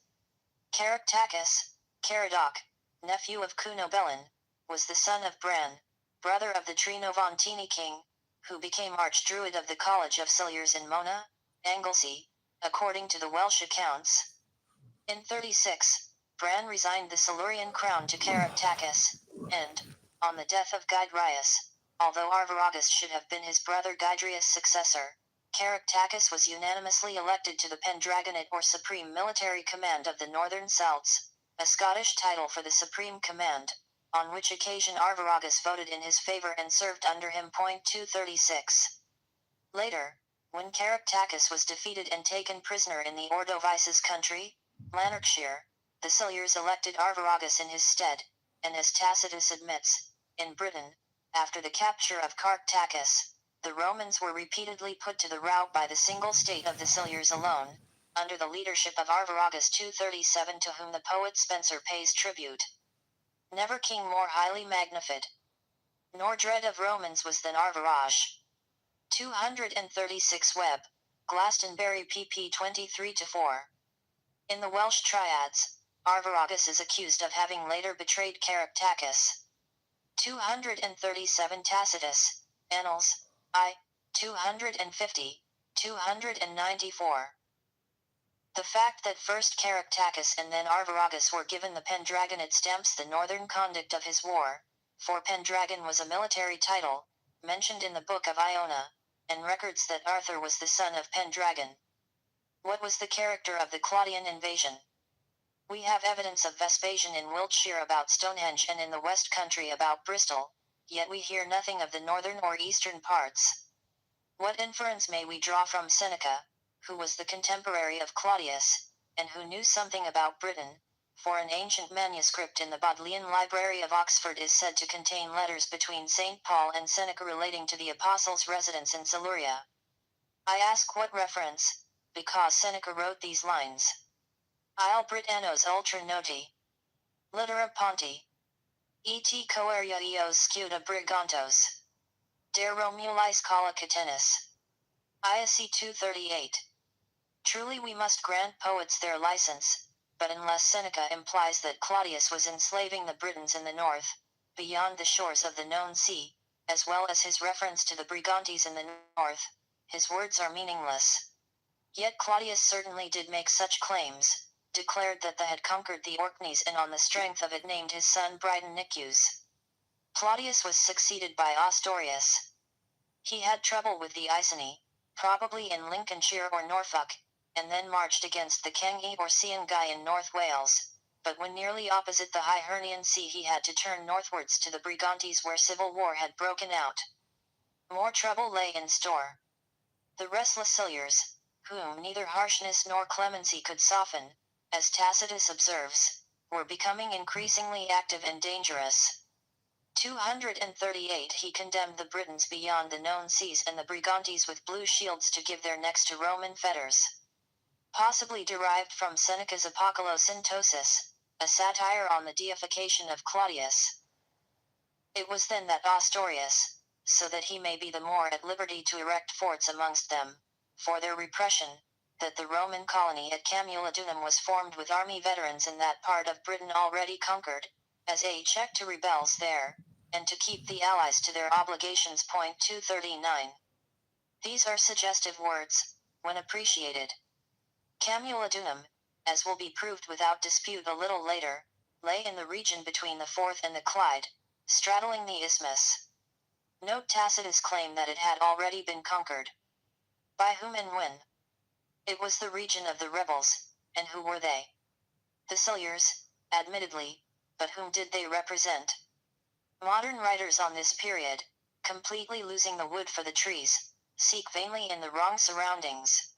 Caractacus, Caradoc, nephew of Cunobelin, was the son of Bran, brother of the Trinovantini king, who became archdruid of the College of Silures in Mona, Anglesey, according to the Welsh accounts. In 36, Bran resigned the Silurian crown to Caractacus, and, on the death of Guiderius, although Arviragus should have been his brother Guiderius' successor, Caractacus was unanimously elected to the Pendragonate or Supreme Military Command of the Northern Celts, a Scottish title for the Supreme Command, on which occasion Arviragus voted in his favor and served under him. 236. Later, when Caractacus was defeated and taken prisoner in the Ordovices country, Lanarkshire, the Silures elected Arviragus in his stead, and as Tacitus admits, in Britain, after the capture of Caractacus, the Romans were repeatedly put to the rout by the single state of the Silures alone, under the leadership of Arviragus. 237, to whom the poet Spenser pays tribute. Never king more highly magnified, nor dread of Romans was than Arvirage. 236 Webb, Glastonbury pp 23-4. In the Welsh triads, Arviragus is accused of having later betrayed Caractacus. 237 Tacitus, Annals, I, 250, 294. The fact that first Caractacus and then Arviragus were given the Pendragonate stamps the northern conduct of his war, for Pendragon was a military title, mentioned in the Book of Iona, and records that Arthur was the son of Pendragon. What was the character of the Claudian invasion? We have evidence of Vespasian in Wiltshire about Stonehenge and in the West Country about Bristol, yet we hear nothing of the northern or eastern parts. What inference may we draw from Seneca, who was the contemporary of Claudius, and who knew something about Britain, for an ancient manuscript in the Bodleian Library of Oxford is said to contain letters between St. Paul and Seneca relating to the apostles' residence in Siluria. I ask what reference, because Seneca wrote these lines. Il Britannos ultra noti. Littera ponti. Et coeria eos scuda brigantos. Der Romulis calla catenis. ISC 238. Truly we must grant poets their license, but unless Seneca implies that Claudius was enslaving the Britons in the north, beyond the shores of the known sea, as well as his reference to the Brigantes in the north, his words are meaningless. Yet Claudius certainly did make such claims, declared that they had conquered the Orkneys and on the strength of it named his son Britannicus. Claudius was succeeded by Ostorius. He had trouble with the Iceni, probably in Lincolnshire or Norfolk, and then marched against the Cangi or Ciangai in North Wales, but when nearly opposite the High Hernian Sea he had to turn northwards to the Brigantes where civil war had broken out. More trouble lay in store. The restless Silures, whom neither harshness nor clemency could soften, as Tacitus observes, were becoming increasingly active and dangerous. 238 He condemned the Britons beyond the known seas and the Brigantes with blue shields to give their necks to Roman fetters. Possibly derived from Seneca's Apocolosyntosis, a satire on the deification of Claudius. It was then that Ostorius, so that he may be the more at liberty to erect forts amongst them, for their repression, that the Roman colony at Camulodunum was formed with army veterans in that part of Britain already conquered, as a check to rebels there, and to keep the allies to their obligations. 239. These are suggestive words, when appreciated. Camulodunum, as will be proved without dispute a little later, lay in the region between the Forth and the Clyde, straddling the isthmus. Note Tacitus' claim that it had already been conquered. By whom and when? It was the region of the rebels, and who were they? The Silures, admittedly, but whom did they represent? Modern writers on this period, completely losing the wood for the trees, seek vainly in the wrong surroundings.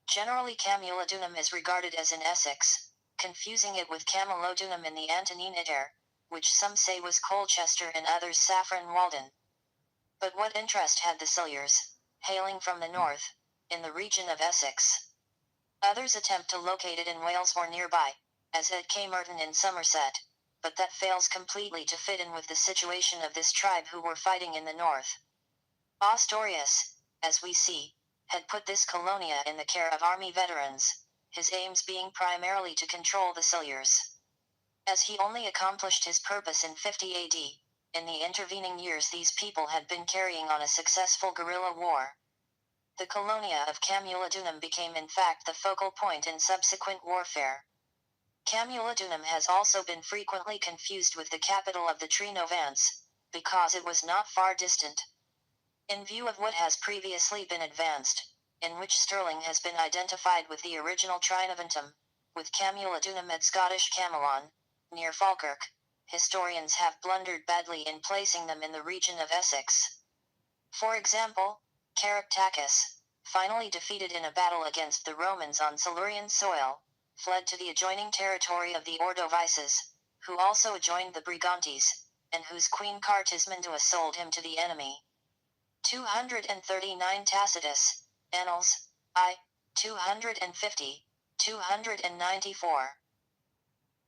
Generally Camulodunum is regarded as in Essex, confusing it with Camulodunum in the Antonine Iter, which some say was Colchester and others Saffron Walden. But what interest had the Silures, hailing from the north, in the region of Essex? Others attempt to locate it in Wales or nearby, as at Camerton in Somerset, but that fails completely to fit in with the situation of this tribe who were fighting in the north. Ostorius, as we see, had put this colonia in the care of army veterans, his aims being primarily to control the Silures. As he only accomplished his purpose in 50 AD, in the intervening years these people had been carrying on a successful guerrilla war. The colonia of Camulodunum became in fact the focal point in subsequent warfare. Camulodunum has also been frequently confused with the capital of the Trinovants, because it was not far distant. In view of what has previously been advanced, in which Stirling has been identified with the original Trinovantum, with Camulodunum at Scottish Camelon, near Falkirk, historians have blundered badly in placing them in the region of Essex. For example, Caractacus, finally defeated in a battle against the Romans on Silurian soil, fled to the adjoining territory of the Ordovices, who also adjoined the Brigantes, and whose queen Cartismandua sold him to the enemy. 239 Tacitus, Annals, I, 250, 294.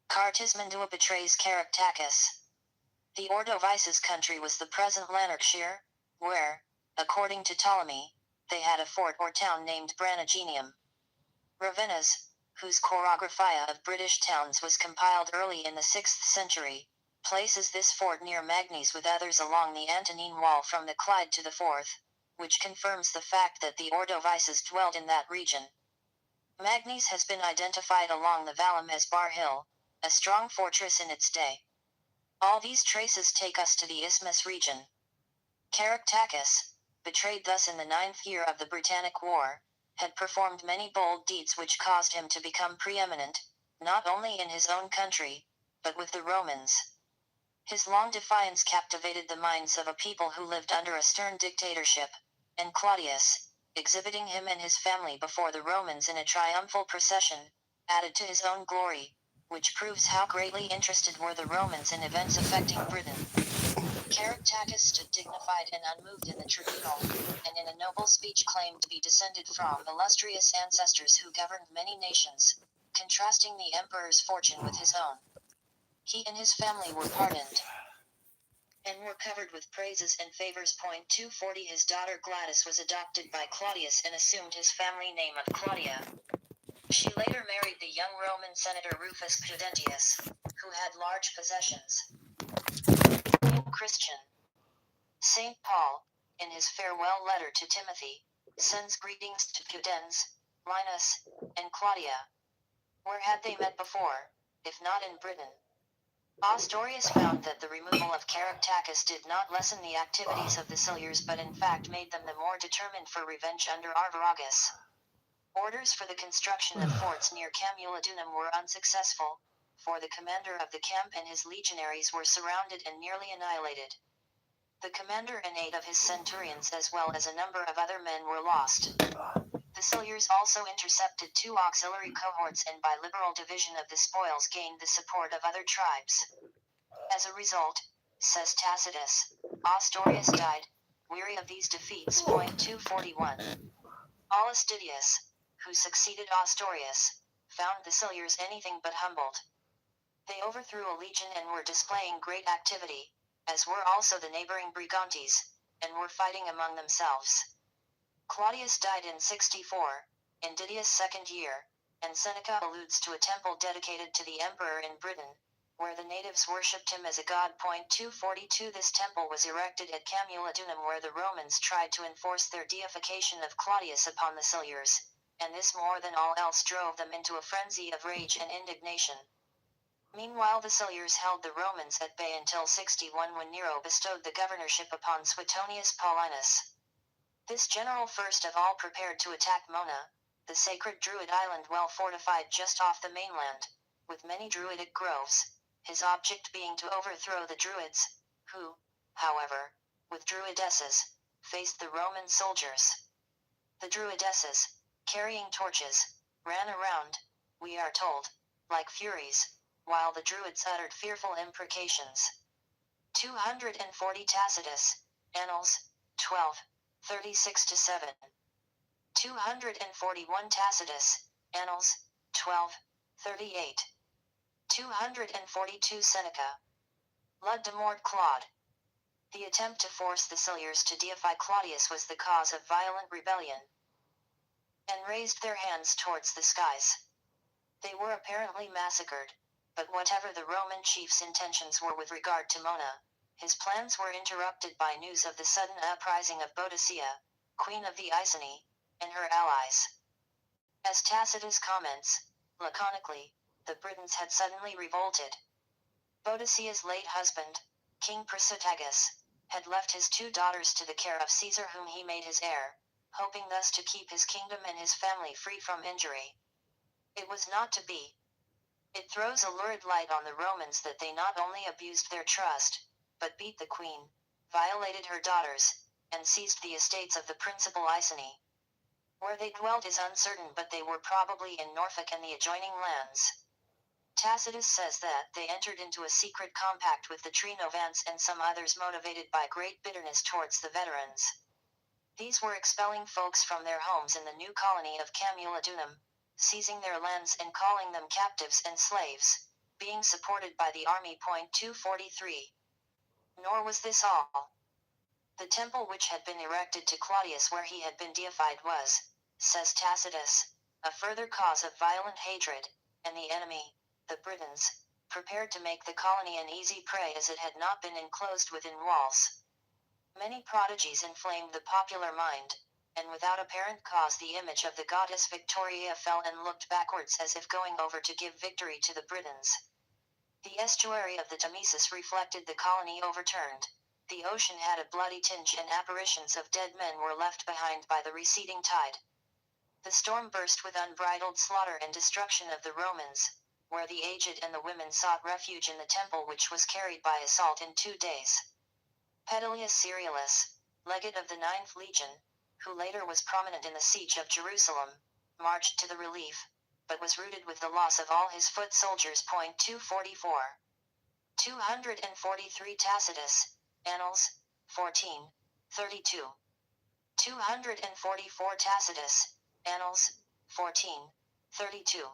Cartismandua betrays Caractacus. The Ordovices country was the present Lanarkshire, where, according to Ptolemy, they had a fort or town named Branaginium. Ravennas, whose chorographia of British towns was compiled early in the 6th century, places this fort near Magnes with others along the Antonine Wall from the Clyde to the Forth, which confirms the fact that the Ordovices dwelled in that region. Magnes has been identified along the Vallum as Bar Hill, a strong fortress in its day. All these traces take us to the Isthmus region. Caractacus, betrayed thus in the 9th year of the Britannic War, had performed many bold deeds which caused him to become preeminent, not only in his own country, but with the Romans. His long defiance captivated the minds of a people who lived under a stern dictatorship, and Claudius, exhibiting him and his family before the Romans in a triumphal procession, added to his own glory. which proves how greatly interested were the Romans in events affecting Britain. Caractacus stood dignified and unmoved in the tribunal, and in a noble speech claimed to be descended from illustrious ancestors who governed many nations, contrasting the emperor's fortune with his own. He and his family were pardoned and were covered with praises and favors. 240 His daughter Gladys was adopted by Claudius and assumed his family name of Claudia. She later married the young Roman senator Rufus Prudentius, who had large possessions. Christian St. Paul, in his farewell letter to Timothy, sends greetings to Pudens, Linus, and Claudia. Where had they met before, if not in Britain? Ostorius found that the removal of Caractacus did not lessen the activities of the Silures but in fact made them the more determined for revenge under Arviragus. Orders for the construction of forts near Camulodunum were unsuccessful, for the commander of the camp and his legionaries were surrounded and nearly annihilated. The commander and 8 of his centurions as well as a number of other men were lost. The Silures also intercepted 2 auxiliary cohorts and by liberal division of the spoils gained the support of other tribes. As a result, says Tacitus, Ostorius died, weary of these defeats. 241. Aulestidius, who succeeded Ostorius, found the Silures anything but humbled. They overthrew a legion and were displaying great activity, as were also the neighboring Brigantes, and were fighting among themselves. Claudius died in 64, in Didius' second year, and Seneca alludes to a temple dedicated to the emperor in Britain, where the natives worshipped him as a god. 242 This temple was erected at Camulodunum where the Romans tried to enforce their deification of Claudius upon the Silures, and this more than all else drove them into a frenzy of rage and indignation. Meanwhile the Silures held the Romans at bay until 61 when Nero bestowed the governorship upon Suetonius Paulinus. This general first of all prepared to attack Mona, the sacred Druid island well fortified just off the mainland, with many Druidic groves, his object being to overthrow the Druids, who, however, with Druidesses, faced the Roman soldiers. The Druidesses, carrying torches, ran around, we are told, like furies, while the Druids uttered fearful imprecations. 240 Tacitus, Annals, 12, 36-7. 241 Tacitus, Annals, 12, 38. 242 Seneca. La de Mort Claude. The attempt to force the Silures to deify Claudius was the cause of violent rebellion, and raised their hands towards the skies. They were apparently massacred, but whatever the Roman chief's intentions were with regard to Mona, his plans were interrupted by news of the sudden uprising of Boadicea, queen of the Iceni, and her allies. As Tacitus comments, laconically, the Britons had suddenly revolted. Boadicea's late husband, King Prasutagus, had left his 2 daughters to the care of Caesar whom he made his heir, hoping thus to keep his kingdom and his family free from injury. It was not to be. It throws a lurid light on the Romans that they not only abused their trust, but beat the queen, violated her daughters, and seized the estates of the principal Iceni. Where they dwelt is uncertain but they were probably in Norfolk and the adjoining lands. Tacitus says that they entered into a secret compact with the Trinovants and some others motivated by great bitterness towards the veterans. These were expelling folks from their homes in the new colony of Camulodunum, seizing their lands and calling them captives and slaves, being supported by the army. 243. Nor was this all. The temple which had been erected to Claudius where he had been deified was, says Tacitus, a further cause of violent hatred, and the enemy, the Britons, prepared to make the colony an easy prey as it had not been enclosed within walls. Many prodigies inflamed the popular mind, and without apparent cause the image of the goddess Victoria fell and looked backwards as if going over to give victory to the Britons. The estuary of the Tamisus reflected the colony overturned. The ocean had a bloody tinge and apparitions of dead men were left behind by the receding tide. The storm burst with unbridled slaughter and destruction of the Romans, where the aged and the women sought refuge in the temple which was carried by assault in 2 days. Pedilius Ceriolus, legate of the 9th Legion, who later was prominent in the siege of Jerusalem, marched to the relief. but was routed with the loss of all his foot soldiers. 244. 243 Tacitus, Annals, 1432. 244 Tacitus, Annals, 1432.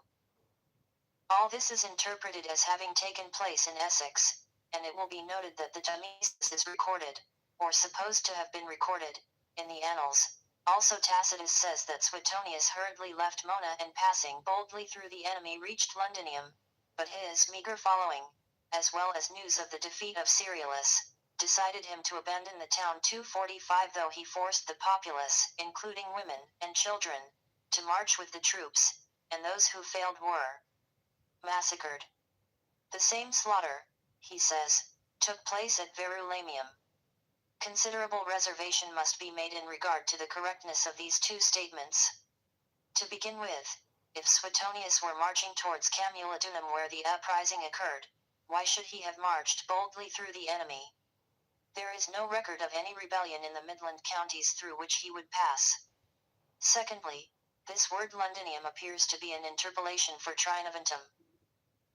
All this is interpreted as having taken place in Essex, and it will be noted that the Tamesis is recorded, or supposed to have been recorded, in the Annals. Also Tacitus says that Suetonius hurriedly left Mona and passing boldly through the enemy reached Londinium, but his meager following, as well as news of the defeat of Cerealis, decided him to abandon the town. 245 Though he forced the populace, including women and children, to march with the troops, and those who failed were massacred. The same slaughter, he says, took place at Verulamium. Considerable reservation must be made in regard to the correctness of these two statements. To begin with, if Suetonius were marching towards Camulodunum where the uprising occurred, why should he have marched boldly through the enemy? There is no record of any rebellion in the Midland counties through which he would pass. Secondly, this word Londinium appears to be an interpolation for Trinoventum.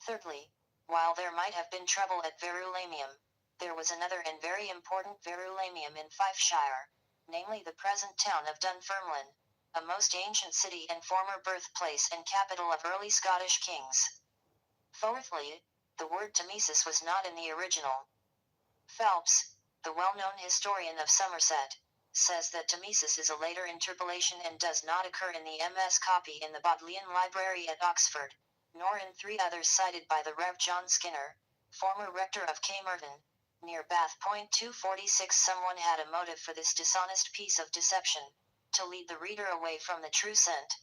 Thirdly, while there might have been trouble at Verulamium, there was another and very important Verulamium in Fifeshire, namely the present town of Dunfermline, a most ancient city and former birthplace and capital of early Scottish kings. Fourthly, the word Tamesis was not in the original. Phelps, the well-known historian of Somerset, says that Tamesis is a later interpolation and does not occur in the MS copy in the Bodleian Library at Oxford, nor in three others cited by the Rev. John Skinner, former rector of Camerton, near Bath. 246 Someone had a motive for this dishonest piece of deception, to lead the reader away from the true scent.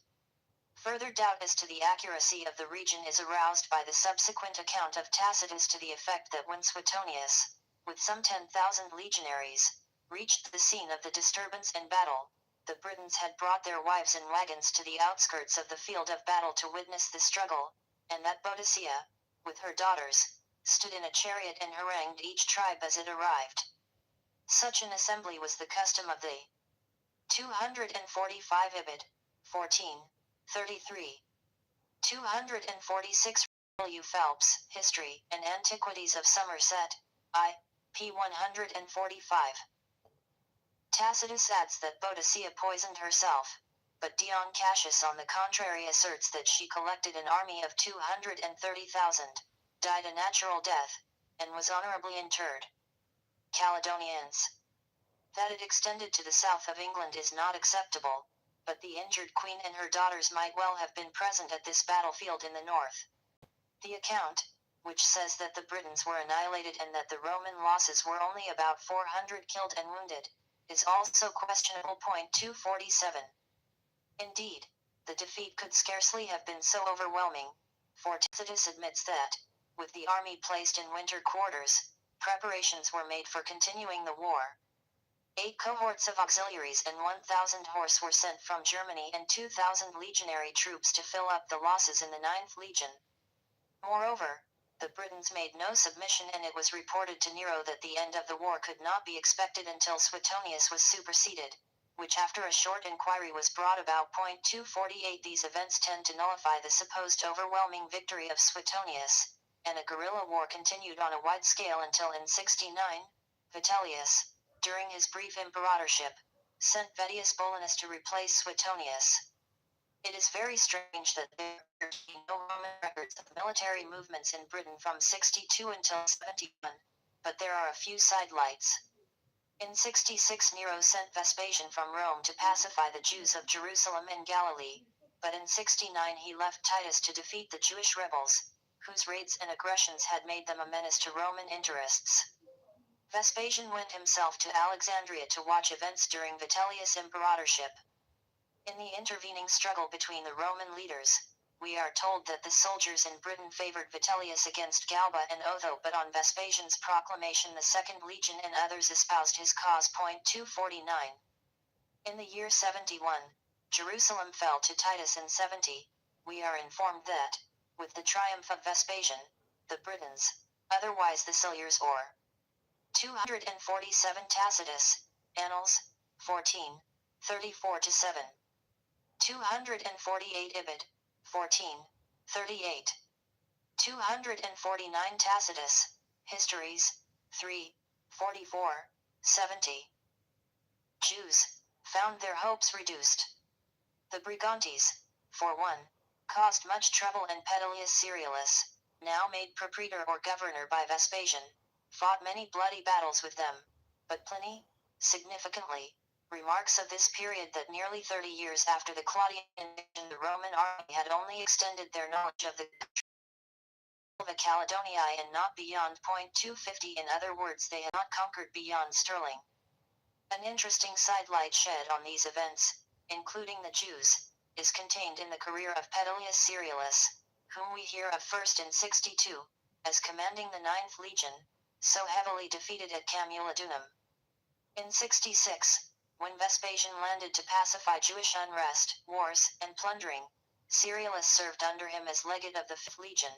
Further doubt as to the accuracy of the region is aroused by the subsequent account of Tacitus to the effect that when Suetonius, with some 10,000 legionaries, reached the scene of the disturbance and battle, the Britons had brought their wives in wagons to the outskirts of the field of battle to witness the struggle, and that Boadicea, with her daughters, stood in a chariot and harangued each tribe as it arrived. Such an assembly was the custom of the 245 Ibid. 1433. 246 W. Phelps, History and Antiquities of Somerset, I. p. 145. Tacitus adds that Boadicea poisoned herself, but Dion Cassius on the contrary asserts that she collected an army of 230,000, died a natural death, and was honorably interred. Caledonians. That it extended to the south of England is not acceptable, but the injured queen and her daughters might well have been present at this battlefield in the north. The account, which says that the Britons were annihilated and that the Roman losses were only about 400 killed and wounded, is also questionable. 247. Indeed, the defeat could scarcely have been so overwhelming, for Tacitus admits that, with the army placed in winter quarters, preparations were made for continuing the war. 8 cohorts of auxiliaries and 1,000 horse were sent from Germany and 2,000 legionary troops to fill up the losses in the 9th Legion. Moreover, the Britons made no submission, and it was reported to Nero that the end of the war could not be expected until Suetonius was superseded, which after a short inquiry was brought about. 248 These events tend to nullify the supposed overwhelming victory of Suetonius, and a guerrilla war continued on a wide scale until in 69, Vitellius, during his brief imperatorship, sent Vettius Bolanus to replace Suetonius. It is very strange that there appear to be no Roman records of military movements in Britain from 62 until 71, but there are a few sidelights. In 66 Nero sent Vespasian from Rome to pacify the Jews of Jerusalem and Galilee, but in 69 he left Titus to defeat the Jewish rebels, whose raids and aggressions had made them a menace to Roman interests. Vespasian went himself to Alexandria to watch events during Vitellius' imperatorship. In the intervening struggle between the Roman leaders, we are told that the soldiers in Britain favored Vitellius against Galba and Otho, but on Vespasian's proclamation the 2nd Legion and others espoused his cause. 249. In the year 71, Jerusalem fell to Titus, in 70, we are informed that, with the triumph of Vespasian, the Britons, otherwise the Silures or 247 Tacitus, Annals, 14, 34-7. 248 Ibid, 14:38. 249 Tacitus, Histories, 3:44-70. Jews found their hopes reduced. The Brigantes, for one, caused much trouble, and Petilius Ceriolus, now made propraetor or governor by Vespasian, fought many bloody battles with them. But Pliny, significantly, remarks of this period that nearly 30 years after the Claudian invasion, the Roman army had only extended their knowledge of the Caledoniae and not beyond point 250. In other words, they had not conquered beyond Sterling. An interesting sidelight shed on these events, including the Jews, is contained in the career of Petilius Ceriolus, whom we hear of first in 62, as commanding the 9th Legion, so heavily defeated at Camulodunum. In 66, when Vespasian landed to pacify Jewish unrest, wars, and plundering, Ceriolus served under him as legate of the 5th Legion.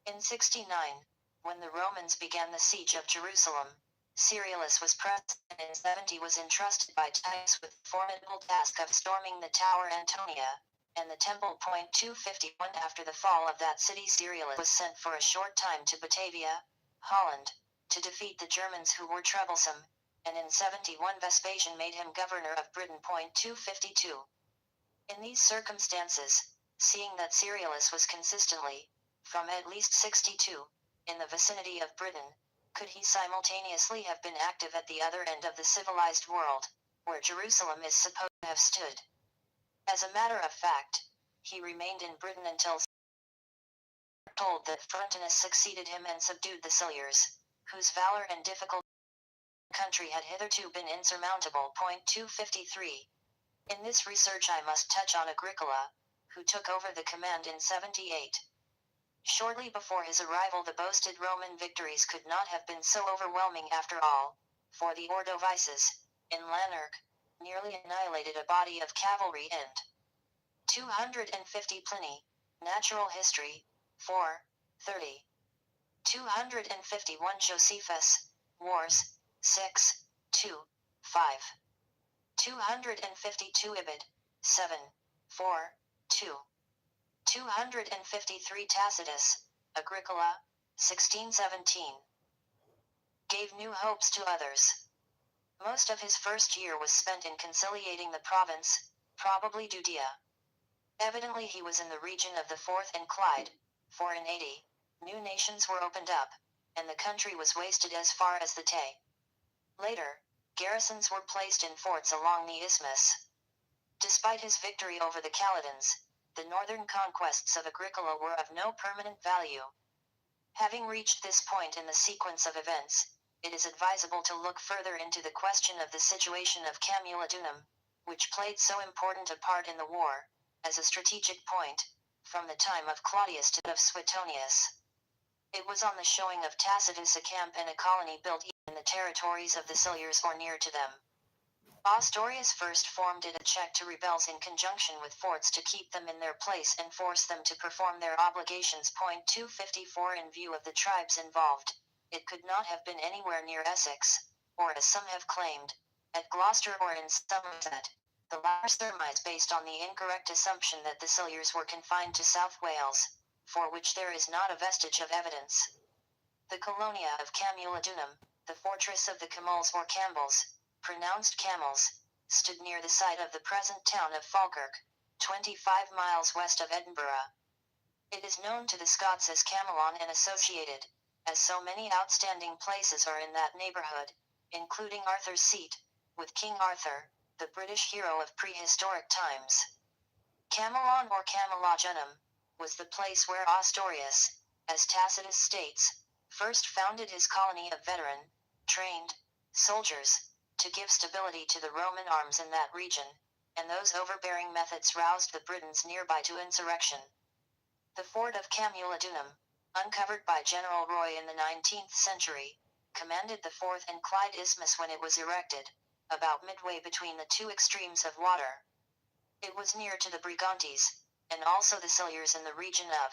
In 69, when the Romans began the siege of Jerusalem, Ceriolus was present, and in 70 was entrusted by Titus with the formidable task of storming the Tower Antonia and the Temple. 251. After the fall of that city, Ceriolus was sent for a short time to Batavia, Holland, to defeat the Germans who were troublesome, and in 71 Vespasian made him governor of Britain. 252. In these circumstances, seeing that Ceriolus was consistently, from at least 62, in the vicinity of Britain, could he simultaneously have been active at the other end of the civilized world, where Jerusalem is supposed to have stood? As a matter of fact, he remained in Britain until told that Frontinus succeeded him and subdued the Silures, whose valor and difficult country had hitherto been insurmountable. 253. In this research I must touch on Agricola, who took over the command in 78. Shortly before his arrival, the boasted Roman victories could not have been so overwhelming after all, for the Ordovices, in Lanark, nearly annihilated a body of cavalry. And 250 Pliny, Natural History, 4:30. 251 Josephus, Wars, 6:2-5. 252 Ibid, 7:4-2. 253 Tacitus, Agricola, 1617. Gave new hopes to others. Most of his first year was spent in conciliating the province, probably Judea. Evidently he was in the region of the Forth and Clyde, for in 80, new nations were opened up, and the country was wasted as far as the Tay. Later, garrisons were placed in forts along the isthmus. Despite his victory over the Caledons, the northern conquests of Agricola were of no permanent value. Having reached this point in the sequence of events, it is advisable to look further into the question of the situation of Camulodunum, which played so important a part in the war, as a strategic point, from the time of Claudius to that of Suetonius. It was on the showing of Tacitus a camp and a colony built in the territories of the Silures or near to them. Ostorius first formed it a check to rebels in conjunction with forts to keep them in their place and force them to perform their obligations. 254 In view of the tribes involved, it could not have been anywhere near Essex, or as some have claimed, at Gloucester or in Somerset. The latter surmise based on the incorrect assumption that the Silures were confined to South Wales, for which there is not a vestige of evidence. The colonia of Camulodunum, the fortress of the Camuls or Campbells, pronounced Camels, stood near the site of the present town of Falkirk, 25 miles west of Edinburgh. It is known to the Scots as Camelon and associated, as so many outstanding places are in that neighborhood, including Arthur's Seat, with King Arthur, the British hero of prehistoric times. Camelon or Camelodunum was the place where Ostorius, as Tacitus states, first founded his colony of veteran, trained, soldiers, to give stability to the Roman arms in that region, and those overbearing methods roused the Britons nearby to insurrection. The fort of Camulodunum, uncovered by General Roy in the 19th century, commanded the Forth and Clyde Isthmus when it was erected, about midway between the two extremes of water. It was near to the Brigantes, and also the Silures in the region of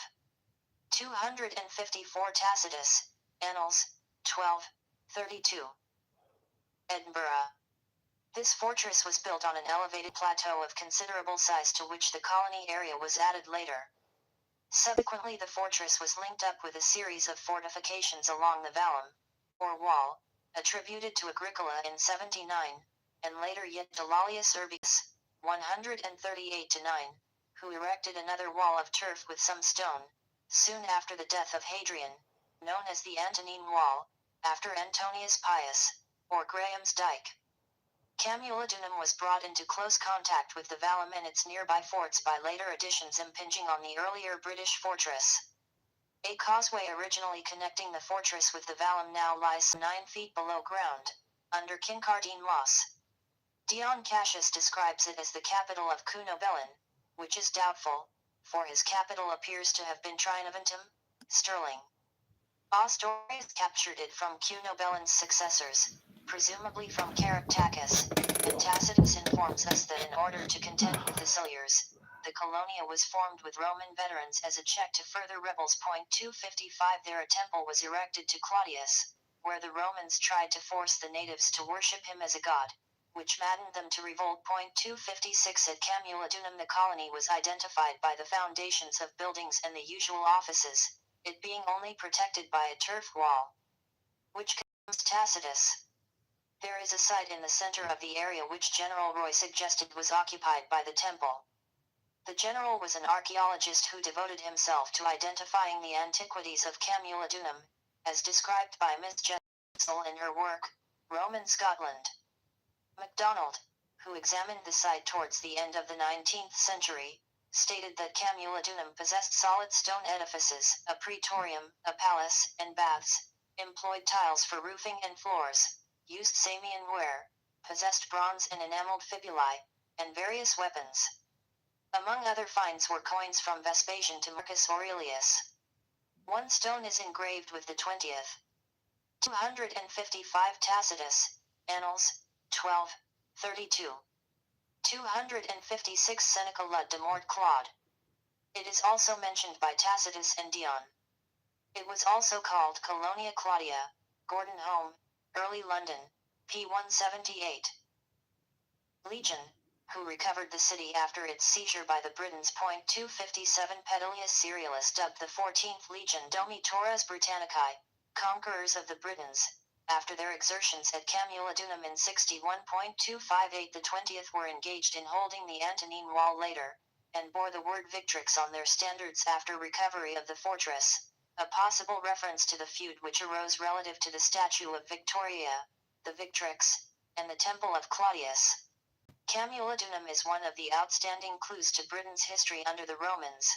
254 Tacitus, Annals, 12:32. Edinburgh. This fortress was built on an elevated plateau of considerable size to which the colony area was added later. Subsequently, the fortress was linked up with a series of fortifications along the vallum, or wall, attributed to Agricola in 79, and later yet to Lollius Urbius, 138-9, who erected another wall of turf with some stone, soon after the death of Hadrian, known as the Antonine Wall, after Antonius Pius, or Graham's Dyke. Camulodunum was brought into close contact with the vallum and its nearby forts by later additions impinging on the earlier British fortress. A causeway originally connecting the fortress with the vallum now lies 9 feet below ground, under Kincardine moss. Dion Cassius describes it as the capital of Cunobelin, which is doubtful, for his capital appears to have been Trinoventum, Stirling. Ostorius captured it from Cunobelin's successors, presumably from Caractacus, and Tacitus informs us that in order to contend with the Silures, the Colonia was formed with Roman veterans as a check to further rebels. 255 There a temple was erected to Claudius, where the Romans tried to force the natives to worship him as a god, which maddened them to revolt. 256 At Camulodunum the colony was identified by the foundations of buildings and the usual offices, it being only protected by a turf wall, which comes Tacitus. There is a site in the center of the area which General Roy suggested was occupied by the temple. The general was an archaeologist who devoted himself to identifying the antiquities of Camulodunum, as described by Miss Jessel in her work, Roman Scotland. MacDonald, who examined the site towards the end of the 19th century, stated that Camulodunum possessed solid stone edifices, a praetorium, a palace, and baths, employed tiles for roofing and floors, used Samian ware, possessed bronze and enameled fibulae, and various weapons. Among other finds were coins from Vespasian to Marcus Aurelius. One stone is engraved with the 20th. 255 Tacitus, Annals, 12:32. 256 Seneca Lud de Mort Claude. It is also mentioned by Tacitus and Dion. It was also called Colonia Claudia, Gordon Home, Early London, p. 178. Legion, who recovered the city after its seizure by the Britons. 257 Pedilius Cerialis dubbed the 14th Legion Domi Torres Britannicae, conquerors of the Britons, after their exertions at Camulodunum in 61.258 the 20th were engaged in holding the Antonine Wall later, and bore the word Victrix on their standards after recovery of the fortress, a possible reference to the feud which arose relative to the statue of Victoria, the Victrix, and the Temple of Claudius. Camulodunum is one of the outstanding clues to Britain's history under the Romans.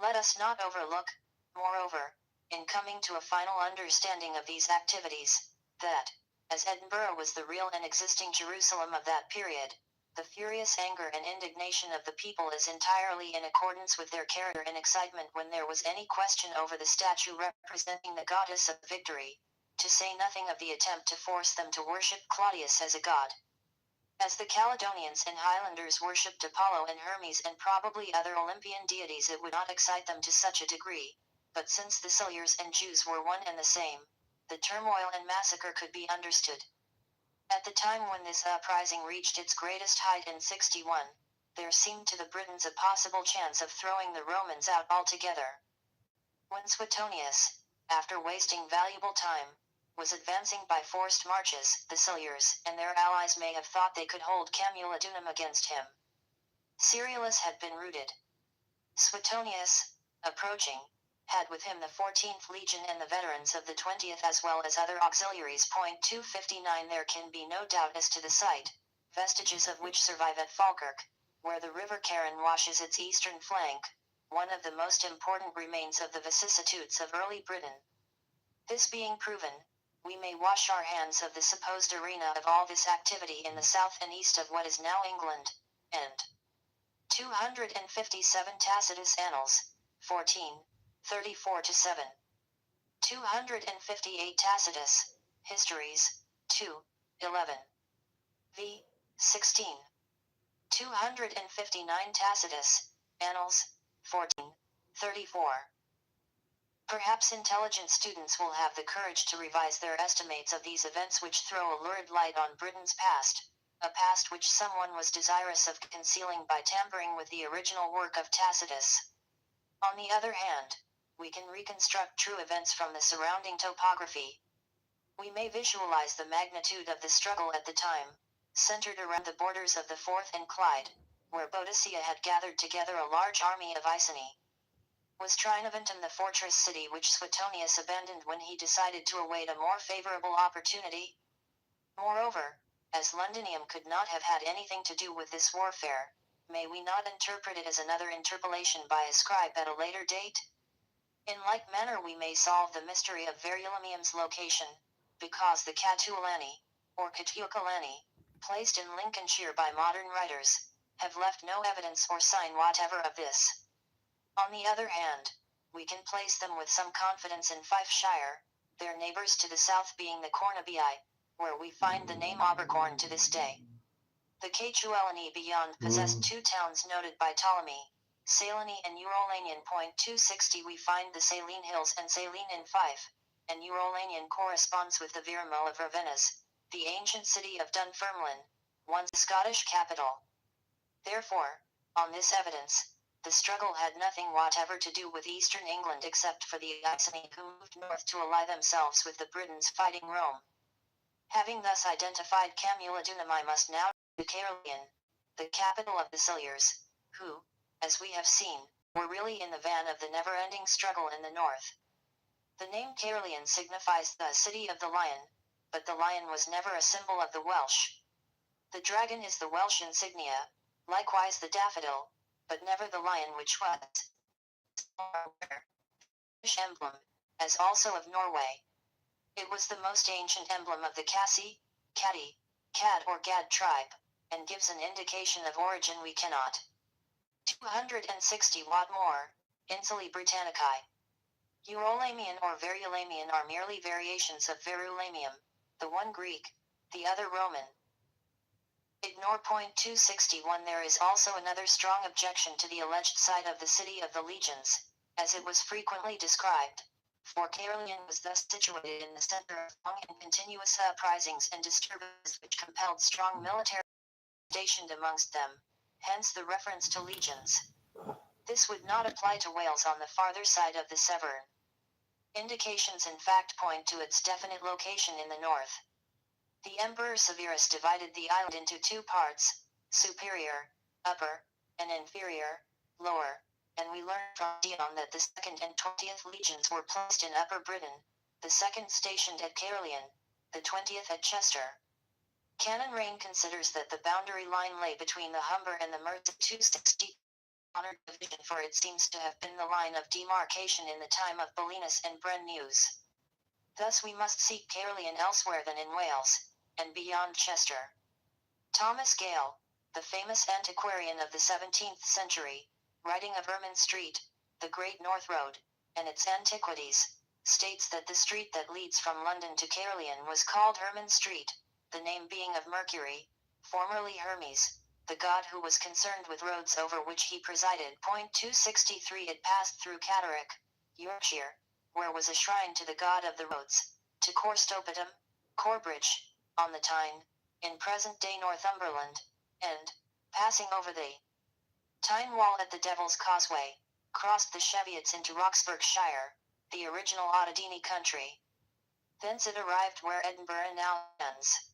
Let us not overlook, moreover, in coming to a final understanding of these activities, that, as Edinburgh was the real and existing Jerusalem of that period, the furious anger and indignation of the people is entirely in accordance with their character and excitement when there was any question over the statue representing the goddess of victory, to say nothing of the attempt to force them to worship Claudius as a god. As the Caledonians and Highlanders worshipped Apollo and Hermes and probably other Olympian deities, it would not excite them to such a degree. But since the Silures and Jews were one and the same, the turmoil and massacre could be understood. At the time when this uprising reached its greatest height in 61, there seemed to the Britons a possible chance of throwing the Romans out altogether. When Suetonius, after wasting valuable time, was advancing by forced marches, the Silures and their allies may have thought they could hold Camulodunum against him. Cerialis had been routed. Suetonius, approaching, had with him the 14th Legion and the veterans of the 20th as well as other auxiliaries. 259 There can be no doubt as to the site, vestiges of which survive at Falkirk, where the River Carron washes its eastern flank, one of the most important remains of the vicissitudes of early Britain. This being proven, we may wash our hands of the supposed arena of all this activity in the south and east of what is now England, and 257 Tacitus Annals, 14:34-7. 258 Tacitus, Histories, 2:11. v. 16. 259 Tacitus, Annals, 14:34. Perhaps intelligent students will have the courage to revise their estimates of these events which throw a lurid light on Britain's past, a past which someone was desirous of concealing by tampering with the original work of Tacitus. On the other hand, we can reconstruct true events from the surrounding topography. We may visualize the magnitude of the struggle at the time, centered around the borders of the Forth and Clyde, where Boadicea had gathered together a large army of Iceni. Was Trinoventum the fortress city which Suetonius abandoned when he decided to await a more favorable opportunity? Moreover, as Londinium could not have had anything to do with this warfare, may we not interpret it as another interpolation by a scribe at a later date? In like manner we may solve the mystery of Verulamium's location, because the Catuolani, or Catuolani, placed in Lincolnshire by modern writers, have left no evidence or sign whatever of this. On the other hand, we can place them with some confidence in Fifeshire, their neighbours to the south being the Cornubii, where we find the name Abercorn to this day. The Catuolani beyond possessed two towns noted by Ptolemy, Saloni and Eurolanian. 260 we find the Saline Hills and Saline in Fife, and Eurolanian corresponds with the Viramo of Ravennas, the ancient city of Dunfermline, once a Scottish capital. Therefore, on this evidence, the struggle had nothing whatever to do with eastern England except for the Iceni who moved north to ally themselves with the Britons fighting Rome. Having thus identified Camulodunum, I must now to Caerleon, the capital of the Silures, who, as we have seen, were really in the van of the never-ending struggle in the north. The name Caerleon signifies the city of the lion, but the lion was never a symbol of the Welsh. The dragon is the Welsh insignia, likewise the daffodil, but never the lion which was British emblem, as also of Norway. It was the most ancient emblem of the Cassi, Catti, Cad or Gad tribe, and gives an indication of origin we cannot. 260 Watt more, Insulae Britannicae. Eurolamian or Verulamian are merely variations of Verulamium, the one Greek, the other Roman. Ignore point 261. There is also another strong objection to the alleged site of the city of the legions, as it was frequently described, for Caerleon was thus situated in the center of long and continuous uprisings and disturbances which compelled strong military stationed amongst them, hence the reference to legions. This would not apply to Wales on the farther side of the Severn. Indications in fact point to its definite location in the north. The Emperor Severus divided the island into two parts, superior, upper, and inferior, lower, and we learn from Dion that the 2nd and 20th legions were placed in Upper Britain, the 2nd stationed at Caerleon, the 20th at Chester. Canon Rain considers that the boundary line lay between the Humber and the Mersey 260 honored division, for it seems to have been the line of demarcation in the time of Belinus and Brennus. Thus we must seek Caerleon elsewhere than in Wales, and beyond Chester. Thomas Gale, the famous antiquarian of the 17th century, writing of Ermine Street, the Great North Road, and its antiquities, states that the street that leads from London to Caerleon was called Ermine Street, the name being of Mercury, formerly Hermes, the god who was concerned with roads over which he presided. 263 It passed through Catterick, Yorkshire, where was a shrine to the god of the roads, to Corstopatum, Corbridge, on the Tyne, in present-day Northumberland, and, passing over the Tyne wall at the Devil's Causeway, crossed the Cheviots into Roxburghshire, the original Ottadini country. Thence it arrived where Edinburgh now ends.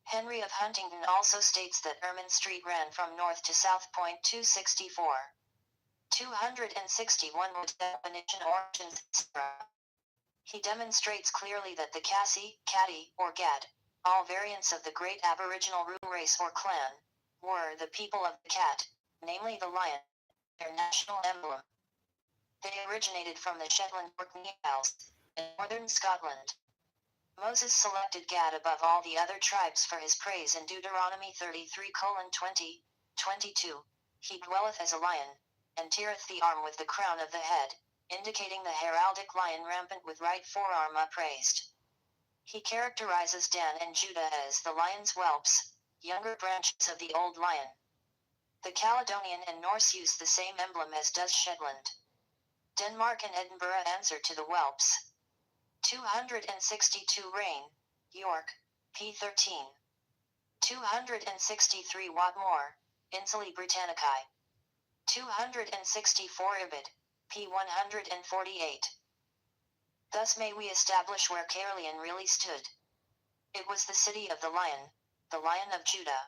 Henry of Huntingdon also states that Ermine Street ran from north to south. 264. 261 with definition, origins, etc. He demonstrates clearly that the Cassi, Catti, or Gad, all variants of the great aboriginal Room race or clan, were the people of the cat, namely the lion, their national emblem. They originated from the Shetland Orkney Isles, in northern Scotland. Moses selected Gad above all the other tribes for his praise in Deuteronomy 33:20, 22. He dwelleth as a lion, and teareth the arm with the crown of the head, indicating the heraldic lion rampant with right forearm upraised. He characterizes Dan and Judah as the lion's whelps, younger branches of the old lion. The Caledonian and Norse use the same emblem as does Shetland. Denmark and Edinburgh answer to the whelps. 262 Reign, York, p. 13. 263 Watmore, Insulae Britannicae. 264 Ibid, p. 148. Thus may we establish where Caerleon really stood. It was the city of the Lion of Judah.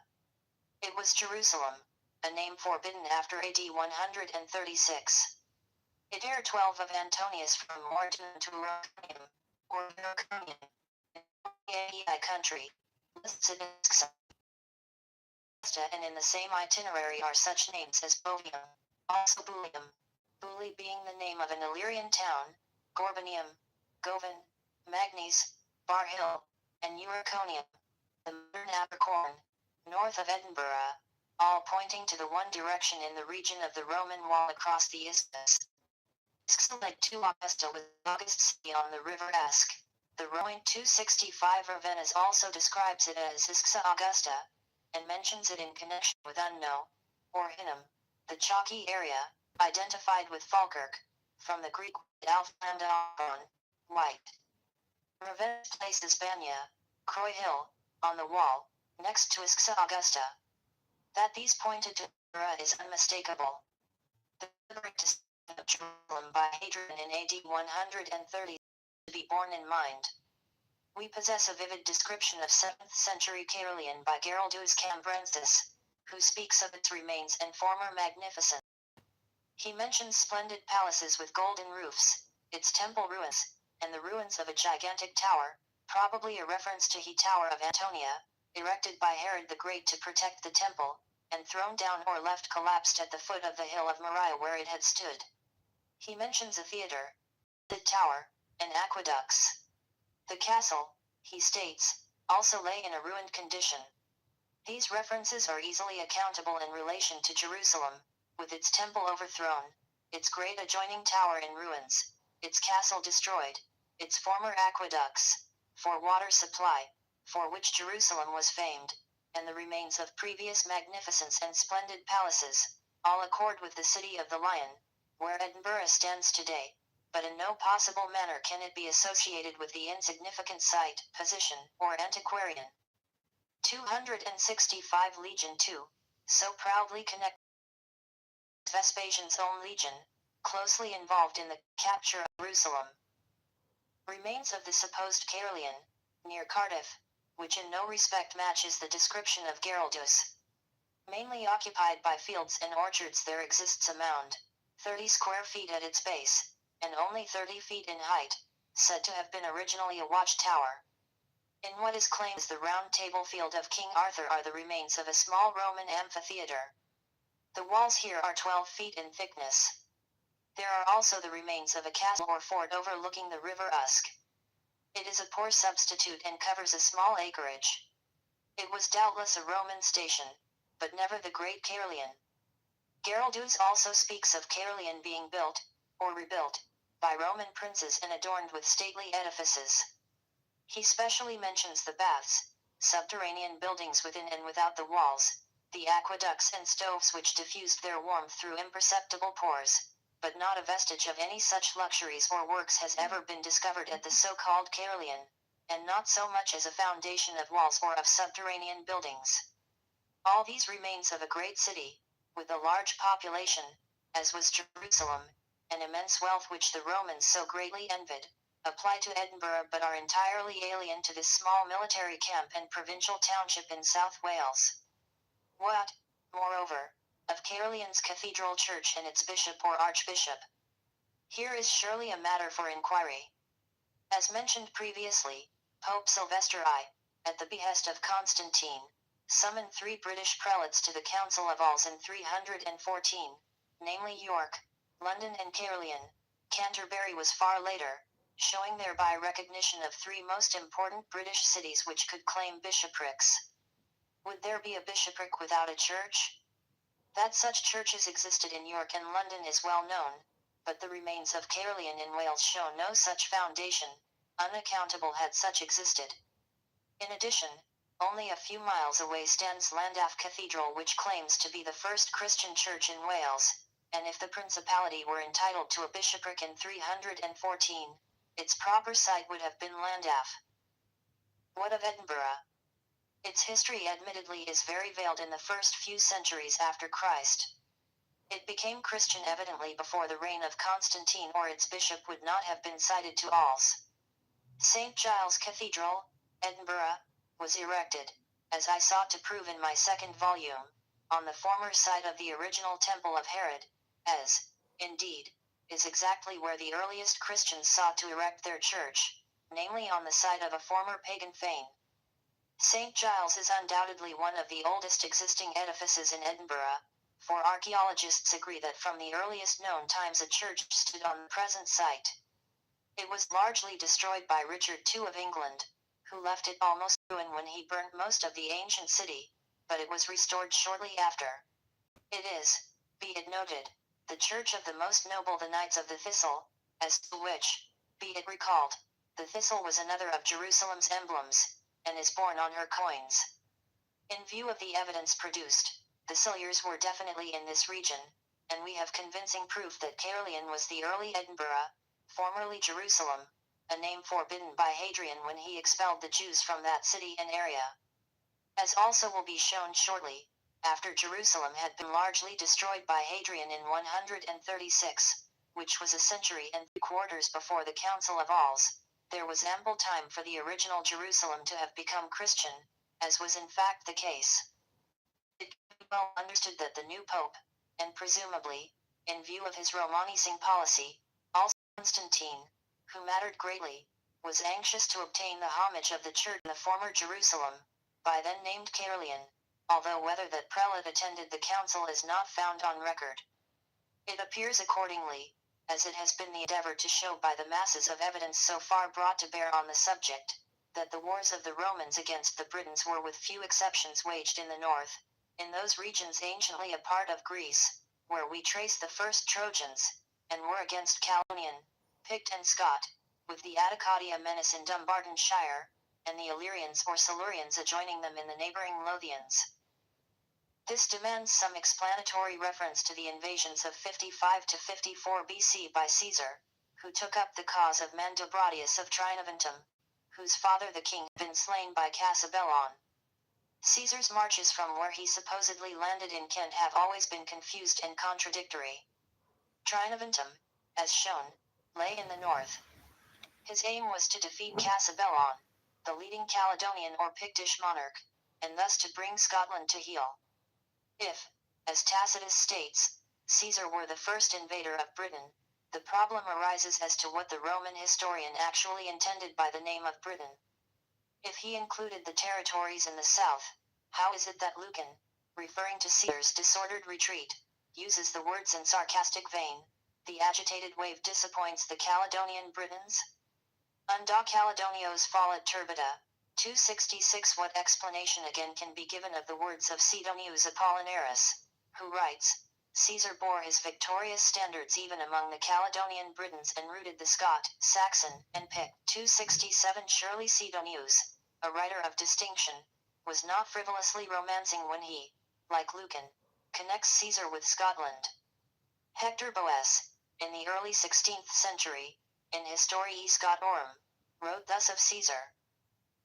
It was Jerusalem, a name forbidden after AD 136. It heir 12 of Antonius from Mordun to Uranium, or Uranium, in the Ai country, lists it in and in the same itinerary are such names as Bovium, also Bulium, Buli being the name of an Illyrian town, Gorbanium, Govan, Magnes, Barhill, and Uriconium, the modern Abercorn, north of Edinburgh, all pointing to the one direction in the region of the Roman wall across the isthmus. Isca led to Augusta with August City on the river Esk. The Roman 265 Ravennas also describes it as Isca Augusta, and mentions it in connection with Unno, or Hinnom, the chalky area, identified with Falkirk, from the Greek Alphandon, white. Ravenna's place is Banya, Croy Hill, on the wall, next to Isca Augusta. That these pointed to Era is unmistakable. The deliberate decision of Jerusalem by Hadrian in AD 130 to be borne in mind. We possess a vivid description of 7th century Caerleon by Geraldus Cambrensis, who speaks of its remains and former magnificence. He mentions splendid palaces with golden roofs, its temple ruins, and the ruins of a gigantic tower, probably a reference to He Tower of Antonia, erected by Herod the Great to protect the temple, and thrown down or left collapsed at the foot of the hill of Moriah where it had stood. He mentions a theater, the tower, and aqueducts. The castle, he states, also lay in a ruined condition. These references are easily accountable in relation to Jerusalem, with its temple overthrown, its great adjoining tower in ruins, its castle destroyed, its former aqueducts, for water supply, for which Jerusalem was famed, and the remains of previous magnificence and splendid palaces, all accord with the city of the Lion, where Edinburgh stands today, but in no possible manner can it be associated with the insignificant site, position, or antiquarian. 265 Legion 2, so proudly connected Vespasian's own legion, closely involved in the capture of Jerusalem. Remains of the supposed Caerleon, near Cardiff, which in no respect matches the description of Geraldus. Mainly occupied by fields and orchards, there exists a mound, 30 square feet at its base, and only 30 feet in height, said to have been originally a watchtower. In what is claimed as the Round Table Field of King Arthur are the remains of a small Roman amphitheater. The walls here are 12 feet in thickness. There are also the remains of a castle or fort overlooking the river Usk. It is a poor substitute and covers a small acreage. It was doubtless a Roman station, but never the great Caerleon. Geraldus also speaks of Caerleon being built, or rebuilt, by Roman princes and adorned with stately edifices. He specially mentions the baths, subterranean buildings within and without the walls, the aqueducts and stoves which diffused their warmth through imperceptible pores, but not a vestige of any such luxuries or works has ever been discovered at the so-called Caerleon, and not so much as a foundation of walls or of subterranean buildings. All these remains of a great city, with a large population, as was Jerusalem, and immense wealth which the Romans so greatly envied, apply to Edinburgh but are entirely alien to this small military camp and provincial township in South Wales. What, moreover, of Caerleon's cathedral church and its bishop or archbishop? Here is surely a matter for inquiry. As mentioned previously, Pope Sylvester I, at the behest of Constantine, summoned 3 British prelates to the Council of Alls in 314, namely York, London and Caerleon. Canterbury was far later, showing thereby recognition of 3 most important British cities which could claim bishoprics. Would there be a bishopric without a church? That such churches existed in York and London is well known, but the remains of Caerleon in Wales show no such foundation, unaccountable had such existed. In addition, only a few miles away stands Llandaff Cathedral, which claims to be the first Christian church in Wales, and if the principality were entitled to a bishopric in 314, its proper site would have been Llandaff. What of Edinburgh? Its history admittedly is very veiled in the first few centuries after Christ. It became Christian evidently before the reign of Constantine, or its bishop would not have been cited to alls. St. Giles Cathedral, Edinburgh, was erected, as I sought to prove in my second volume, on the former site of the original temple of Herod, as, indeed, is exactly where the earliest Christians sought to erect their church, namely on the site of a former pagan fane. St. Giles is undoubtedly one of the oldest existing edifices in Edinburgh, for archaeologists agree that from the earliest known times a church stood on the present site. It was largely destroyed by Richard II of England, who left it almost ruined when he burnt most of the ancient city, but it was restored shortly after. It is, be it noted, the church of the most noble the Knights of the Thistle, as to which, be it recalled, the thistle was another of Jerusalem's emblems, and is borne on her coins. In view of the evidence produced, the Silures were definitely in this region, and we have convincing proof that Caerleon was the early Edinburgh, formerly Jerusalem, a name forbidden by Hadrian when he expelled the Jews from that city and area. As also will be shown shortly, after Jerusalem had been largely destroyed by Hadrian in 136, which was a century and 3/4 before the Council of Alls, there was ample time for the original Jerusalem to have become Christian, as was in fact the case. It can be well understood that the new pope, and presumably, in view of his Romanising policy, also Constantine, who mattered greatly, was anxious to obtain the homage of the church in the former Jerusalem, by then named Caerleon, although whether that prelate attended the council is not found on record. It appears accordingly, as it has been the endeavor to show by the masses of evidence so far brought to bear on the subject, that the wars of the Romans against the Britons were with few exceptions waged in the north, in those regions anciently a part of Greece, where we trace the first Trojans, and were against Caledonian, Pict and Scot, with the Atticadia menace in Dumbartonshire, and the Illyrians or Silurians adjoining them in the neighboring Lothians. This demands some explanatory reference to the invasions of 55 to 54 BC by Caesar, who took up the cause of Mandubratius of Trinoventum, whose father the king had been slain by Cassibellaun. Caesar's marches from where he supposedly landed in Kent have always been confused and contradictory. Trinoventum, as shown, lay in the north. His aim was to defeat Cassibellaun, the leading Caledonian or Pictish monarch, and thus to bring Scotland to heel. If, as Tacitus states, Caesar were the first invader of Britain, the problem arises as to what the Roman historian actually intended by the name of Britain. If he included the territories in the south, how is it that Lucan, referring to Caesar's disordered retreat, uses the words in sarcastic vein, "The agitated wave disappoints the Caledonian Britons"? Unda Caledonios fallet turbida, 266. What explanation again can be given of the words of Sidonius Apollinaris, who writes, "Caesar bore his victorious standards even among the Caledonian Britons and routed the Scot, Saxon, and Pict." 267. Surely Sidonius, a writer of distinction, was not frivolously romancing when he, like Lucan, connects Caesar with Scotland. Hector Boece, in the early 16th century, in Historiae Scotorum, wrote thus of Caesar: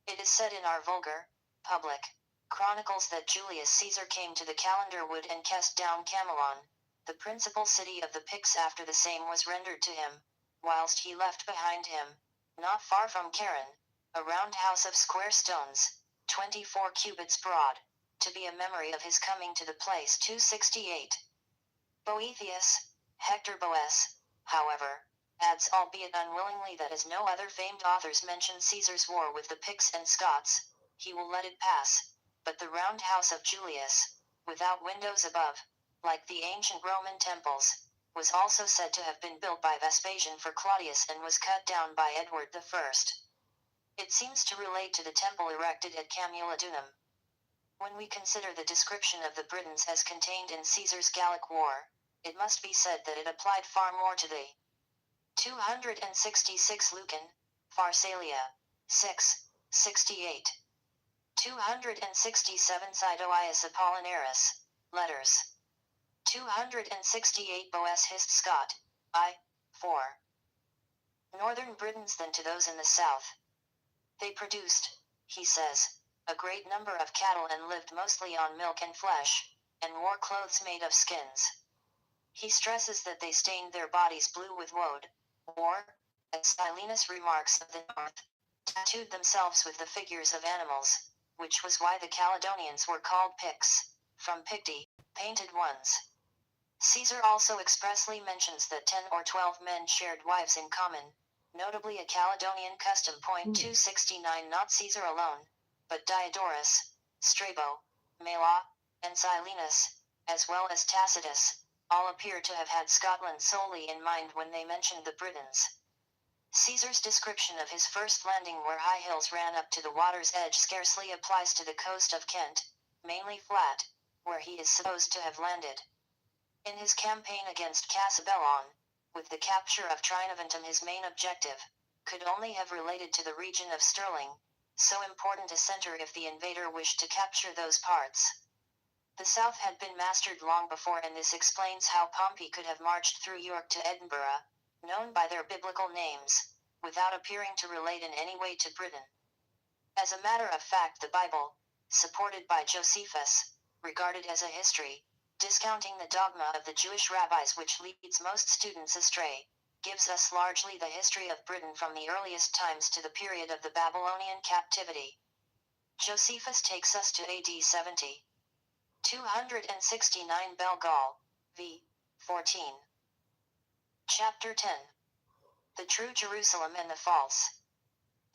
"It is said in our vulgar, public, chronicles that Julius Caesar came to the Calendar Wood and cast down Camelon, the principal city of the Picts, after the same was rendered to him, whilst he left behind him, not far from Caron, a round house of square stones, 24 cubits broad, to be a memory of his coming to the place." 268. Boethius, Hector Boece, however, adds, albeit unwillingly, that as no other famed authors mention Caesar's war with the Picts and Scots, he will let it pass, but the round house of Julius, without windows above, like the ancient Roman temples, was also said to have been built by Vespasian for Claudius and was cut down by Edward I. It seems to relate to the temple erected at Camulodunum. When we consider the description of the Britons as contained in Caesar's Gallic War, it must be said that it applied far more to the 266 Lucan, Pharsalia, 6, 68. 267 Sidonius Apollinaris, Letters. 268 Boece Hist Scot, I, 4. Northern Britons than to those in the south. They produced, he says, a great number of cattle and lived mostly on milk and flesh, and wore clothes made of skins. He stresses that they stained their bodies blue with woad, or, as Silenus remarks of the north, tattooed themselves with the figures of animals, which was why the Caledonians were called Picts, from Picti, painted ones. Caesar also expressly mentions that 10 or 12 men shared wives in common, notably a Caledonian custom. 269. Not Caesar alone, but Diodorus, Strabo, Mela, and Silenus, as well as Tacitus, all appear to have had Scotland solely in mind when they mentioned the Britons. Caesar's description of his first landing where high hills ran up to the water's edge scarcely applies to the coast of Kent, mainly flat, where he is supposed to have landed. In his campaign against Cassibellon, with the capture of Trinovantum his main objective, could only have related to the region of Stirling, so important a center if the invader wished to capture those parts. The south had been mastered long before, and this explains how Pompey could have marched through York to Edinburgh, known by their biblical names, without appearing to relate in any way to Britain. As a matter of fact, the Bible, supported by Josephus, regarded as a history, discounting the dogma of the Jewish rabbis which leads most students astray, gives us largely the history of Britain from the earliest times to the period of the Babylonian captivity. Josephus takes us to AD 70. 269 Bel Gal, v. 14. Chapter 10. The True Jerusalem and the False.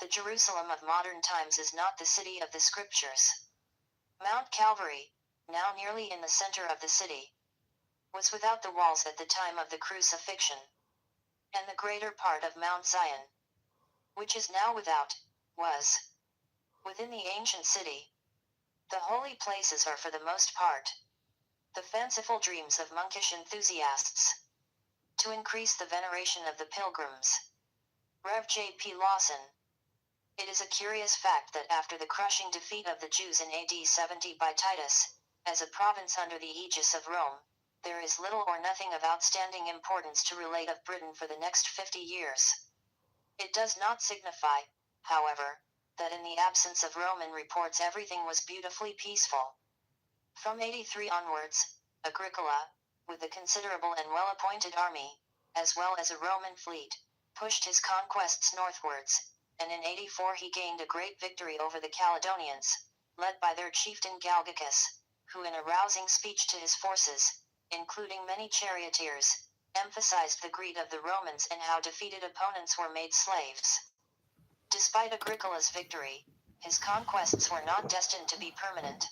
The Jerusalem of modern times is not the city of the Scriptures. Mount Calvary, now nearly in the center of the city, was without the walls at the time of the crucifixion, and the greater part of Mount Zion, which is now without, was within the ancient city. The holy places are for the most part the fanciful dreams of monkish enthusiasts, to increase the veneration of the pilgrims. Rev. J.P. Lawson. It is a curious fact that after the crushing defeat of the Jews in AD 70 by Titus, as a province under the aegis of Rome, there is little or nothing of outstanding importance to relate of Britain for the next 50 years. It does not signify, however, that in the absence of Roman reports everything was beautifully peaceful. From 83 onwards, Agricola, with a considerable and well-appointed army, as well as a Roman fleet, pushed his conquests northwards, and in 84 he gained a great victory over the Caledonians, led by their chieftain Galgacus, who in a rousing speech to his forces, including many charioteers, emphasized the greed of the Romans and how defeated opponents were made slaves. Despite Agricola's victory, his conquests were not destined to be permanent.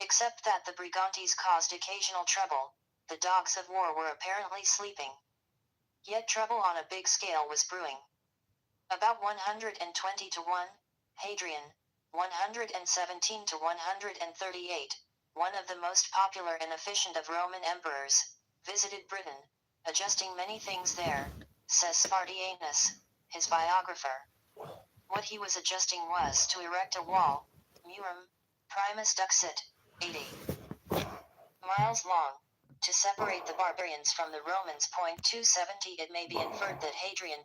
Except that the Brigantes caused occasional trouble, the dogs of war were apparently sleeping. Yet trouble on a big scale was brewing. About 120 to 1, Hadrian, 117 to 138, one of the most popular and efficient of Roman emperors, visited Britain, adjusting many things there, says Spartianus, his biographer. What he was adjusting was to erect a wall, murum, primus duxit, 80 miles long, to separate the barbarians from the Romans. 270. It may be inferred that Hadrian